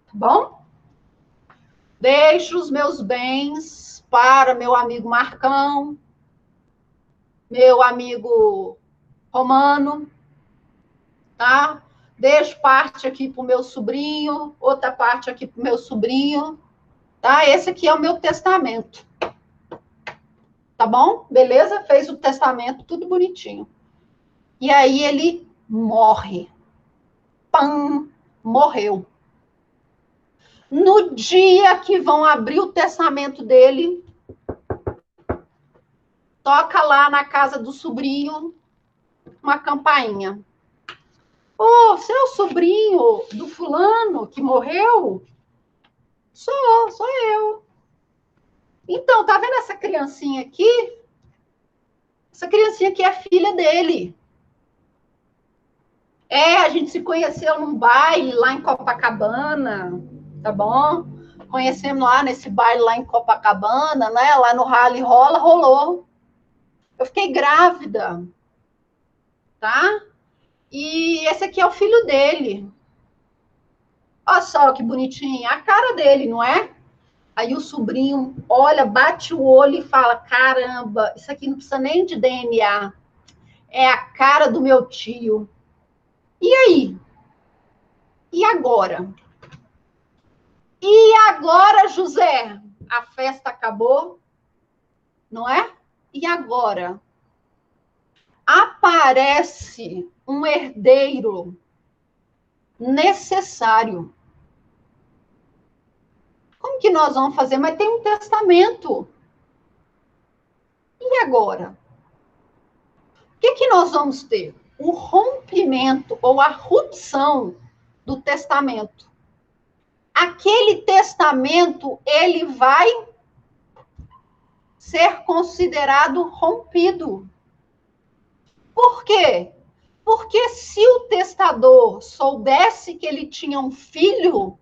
tá bom? Deixo os meus bens para meu amigo Marcão, meu amigo Romano, tá? Deixo parte aqui para o meu sobrinho, outra parte aqui para o meu sobrinho, tá? Esse aqui é o meu testamento. Tá bom? Beleza? Fez o testamento, tudo bonitinho. E aí ele morre. Pam! Morreu. No dia que vão abrir o testamento dele, toca lá na casa do sobrinho uma campainha. Ô, seu sobrinho do fulano que morreu? Sou eu. Então, tá vendo essa criancinha aqui? Essa criancinha aqui é filha dele. A gente se conheceu num baile lá em Copacabana, tá bom? Conhecemos lá nesse baile lá em Copacabana, né? Lá no Rally Rola, rolou. Eu fiquei grávida, tá? E esse aqui é o filho dele. Olha só que bonitinho, a cara dele, não é? Aí o sobrinho olha, bate o olho e fala, caramba, isso aqui não precisa nem de DNA. É a cara do meu tio. E aí? E agora? E agora, José? A festa acabou, não é? E agora? Aparece um herdeiro necessário. Como que nós vamos fazer? Mas tem um testamento. E agora? O que nós vamos ter? O rompimento ou a rupção do testamento. Aquele testamento, ele vai ser considerado rompido. Por quê? Porque se o testador soubesse que ele tinha um filho,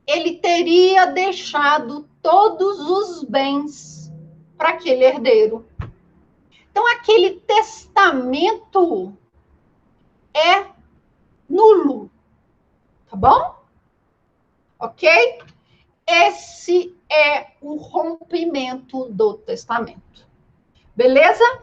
ele teria deixado todos os bens para aquele herdeiro. Então, aquele testamento é nulo. Tá bom? Ok? Esse é o rompimento do testamento. Beleza?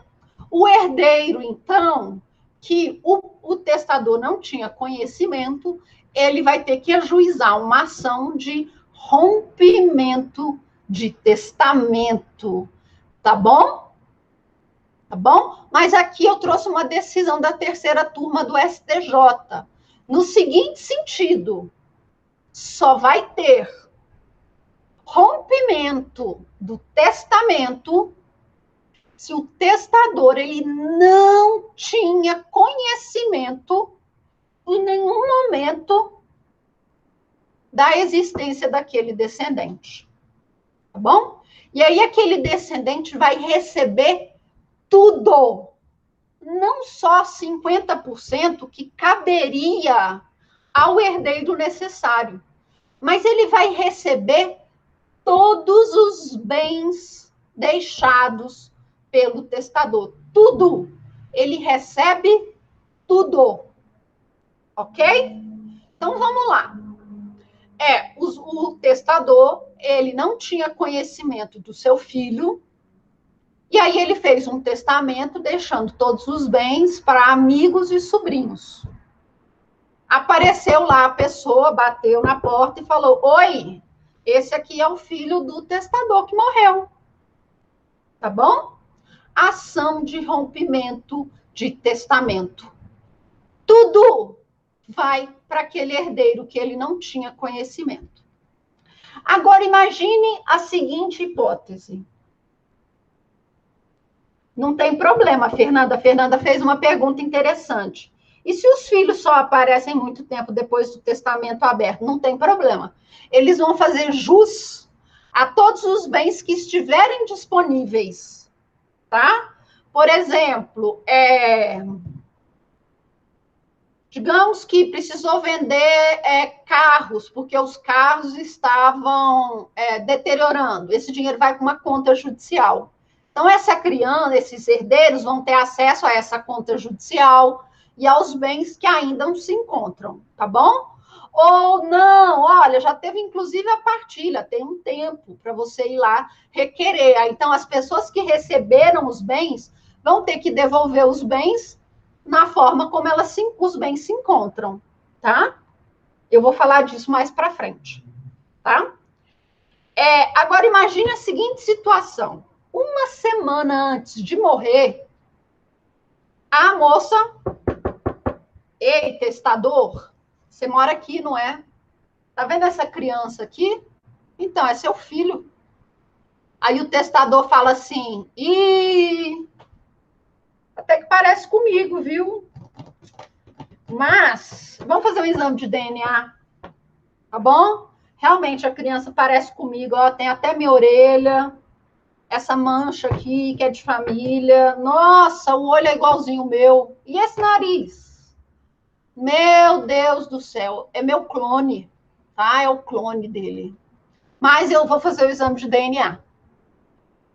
O herdeiro, então, que o testador não tinha conhecimento, ele vai ter que ajuizar uma ação de rompimento de testamento. Tá bom? Tá bom? Mas aqui eu trouxe uma decisão da terceira turma do STJ. No seguinte sentido, só vai ter rompimento do testamento se o testador ele não tinha conhecimento em nenhum momento da existência daquele descendente. Tá bom? E aí aquele descendente vai receber tudo. Não só 50% que caberia ao herdeiro necessário, mas ele vai receber todos os bens deixados pelo testador. Tudo. Ele recebe tudo. Ok? Então, vamos lá. O testador, ele não tinha conhecimento do seu filho, e aí ele fez um testamento deixando todos os bens para amigos e sobrinhos. Apareceu lá a pessoa, bateu na porta e falou, oi, esse aqui é o filho do testador que morreu. Tá bom? Ação de rompimento de testamento. Tudo vai para aquele herdeiro que ele não tinha conhecimento. Agora, imagine a seguinte hipótese. Não tem problema, Fernanda. A Fernanda fez uma pergunta interessante. E se os filhos só aparecem muito tempo depois do testamento aberto? Não tem problema. Eles vão fazer jus a todos os bens que estiverem disponíveis, tá? Por exemplo, digamos que precisou vender carros, porque os carros estavam deteriorando. Esse dinheiro vai para uma conta judicial. Então, essa criança, esses herdeiros vão ter acesso a essa conta judicial e aos bens que ainda não se encontram, tá bom? Ou não, olha, já teve inclusive a partilha, tem um tempo para você ir lá requerer. Então, as pessoas que receberam os bens vão ter que devolver os bens na forma como os bens se encontram, tá? Eu vou falar disso mais para frente, tá? Agora, imagine a seguinte situação. Uma semana antes de morrer, a moça, ei, testador, você mora aqui, não é? Tá vendo essa criança aqui? Então, é seu filho. Aí o testador fala assim, até que parece comigo, viu? Mas, vamos fazer um exame de DNA, tá bom? Realmente, a criança parece comigo, ó, tem até minha orelha, essa mancha aqui, que é de família. Nossa, o olho é igualzinho o meu. E esse nariz? Meu Deus do céu, é meu clone, tá? É o clone dele. Mas eu vou fazer o exame de DNA.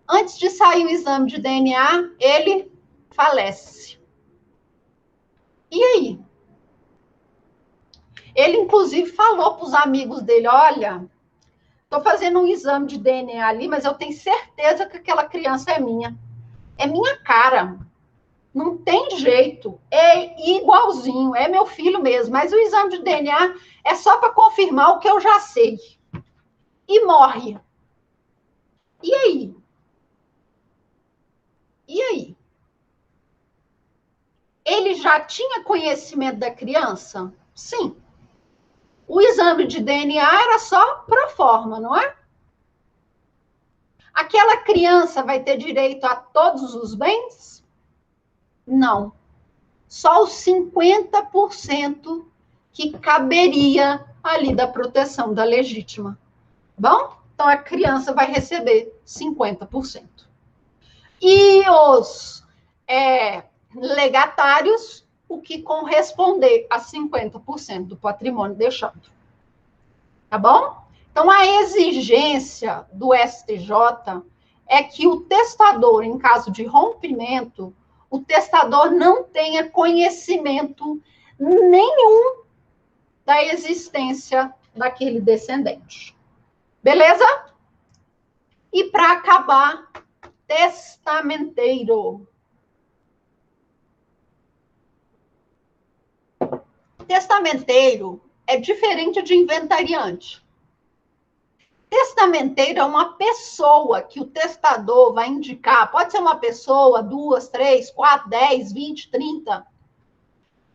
Antes de sair o exame de DNA, ele falece. E aí? Ele, inclusive, falou para os amigos dele, olha, estou fazendo um exame de DNA ali, mas eu tenho certeza que aquela criança é minha. É minha cara. Não tem jeito. É igualzinho. É meu filho mesmo. Mas o exame de DNA é só para confirmar o que eu já sei. E morre. E aí? E aí? Ele já tinha conhecimento da criança? Sim. O exame de DNA era só pro forma, não é? Aquela criança vai ter direito a todos os bens? Não. Só os 50% que caberia ali da proteção da legítima. Bom? Então a criança vai receber 50%. E os legatários, o que corresponder a 50% do patrimônio deixado. Tá bom? Então, a exigência do STJ é que o testador, em caso de rompimento, o testador não tenha conhecimento nenhum da existência daquele descendente. Beleza? E para acabar, testamenteiro. Testamenteiro é diferente de inventariante. Testamenteiro é uma pessoa que o testador vai indicar. Pode ser uma pessoa, 2, 3, 4, 10, 20, 30.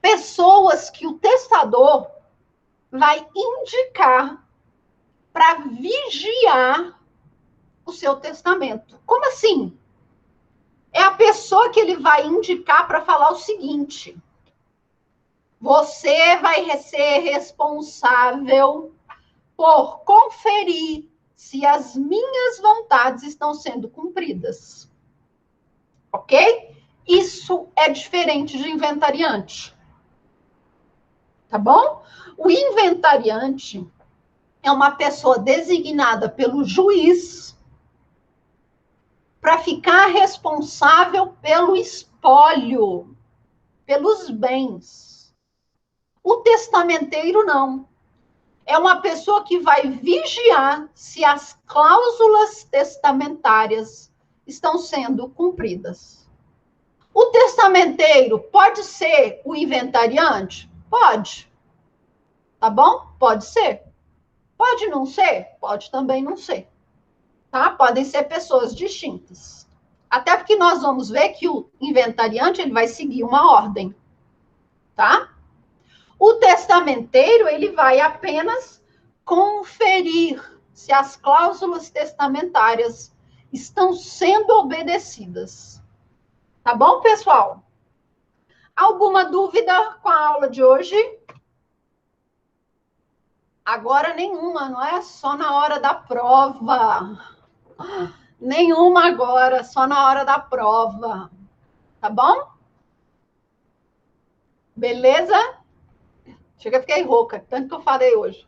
Pessoas que o testador vai indicar para vigiar o seu testamento. Como assim? É a pessoa que ele vai indicar para falar o seguinte: você vai ser responsável por conferir se as minhas vontades estão sendo cumpridas. Ok? Isso é diferente de inventariante. Tá bom? O inventariante é uma pessoa designada pelo juiz para ficar responsável pelo espólio, pelos bens. O testamenteiro não. É uma pessoa que vai vigiar se as cláusulas testamentárias estão sendo cumpridas. O testamenteiro pode ser o inventariante? Pode. Tá bom? Pode ser. Pode não ser? Pode também não ser. Tá? Podem ser pessoas distintas. Até porque nós vamos ver que o inventariante ele vai seguir uma ordem. Tá? O testamenteiro ele vai apenas conferir se as cláusulas testamentárias estão sendo obedecidas. Tá bom, pessoal? Alguma dúvida com a aula de hoje? Agora nenhuma, não é? Só na hora da prova. Nenhuma agora, só na hora da prova. Tá bom? Beleza? Chega, fiquei rouca, tanto que eu falei hoje.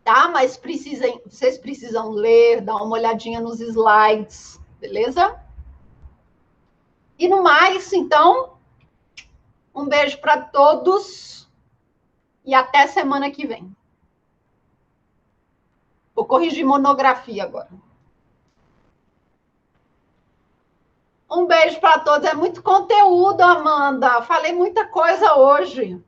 Tá? Mas vocês precisam ler, dar uma olhadinha nos slides, beleza? E no mais, então, um beijo para todos e até semana que vem. Vou corrigir monografia agora. Um beijo para todos. É muito conteúdo, Amanda. Falei muita coisa hoje.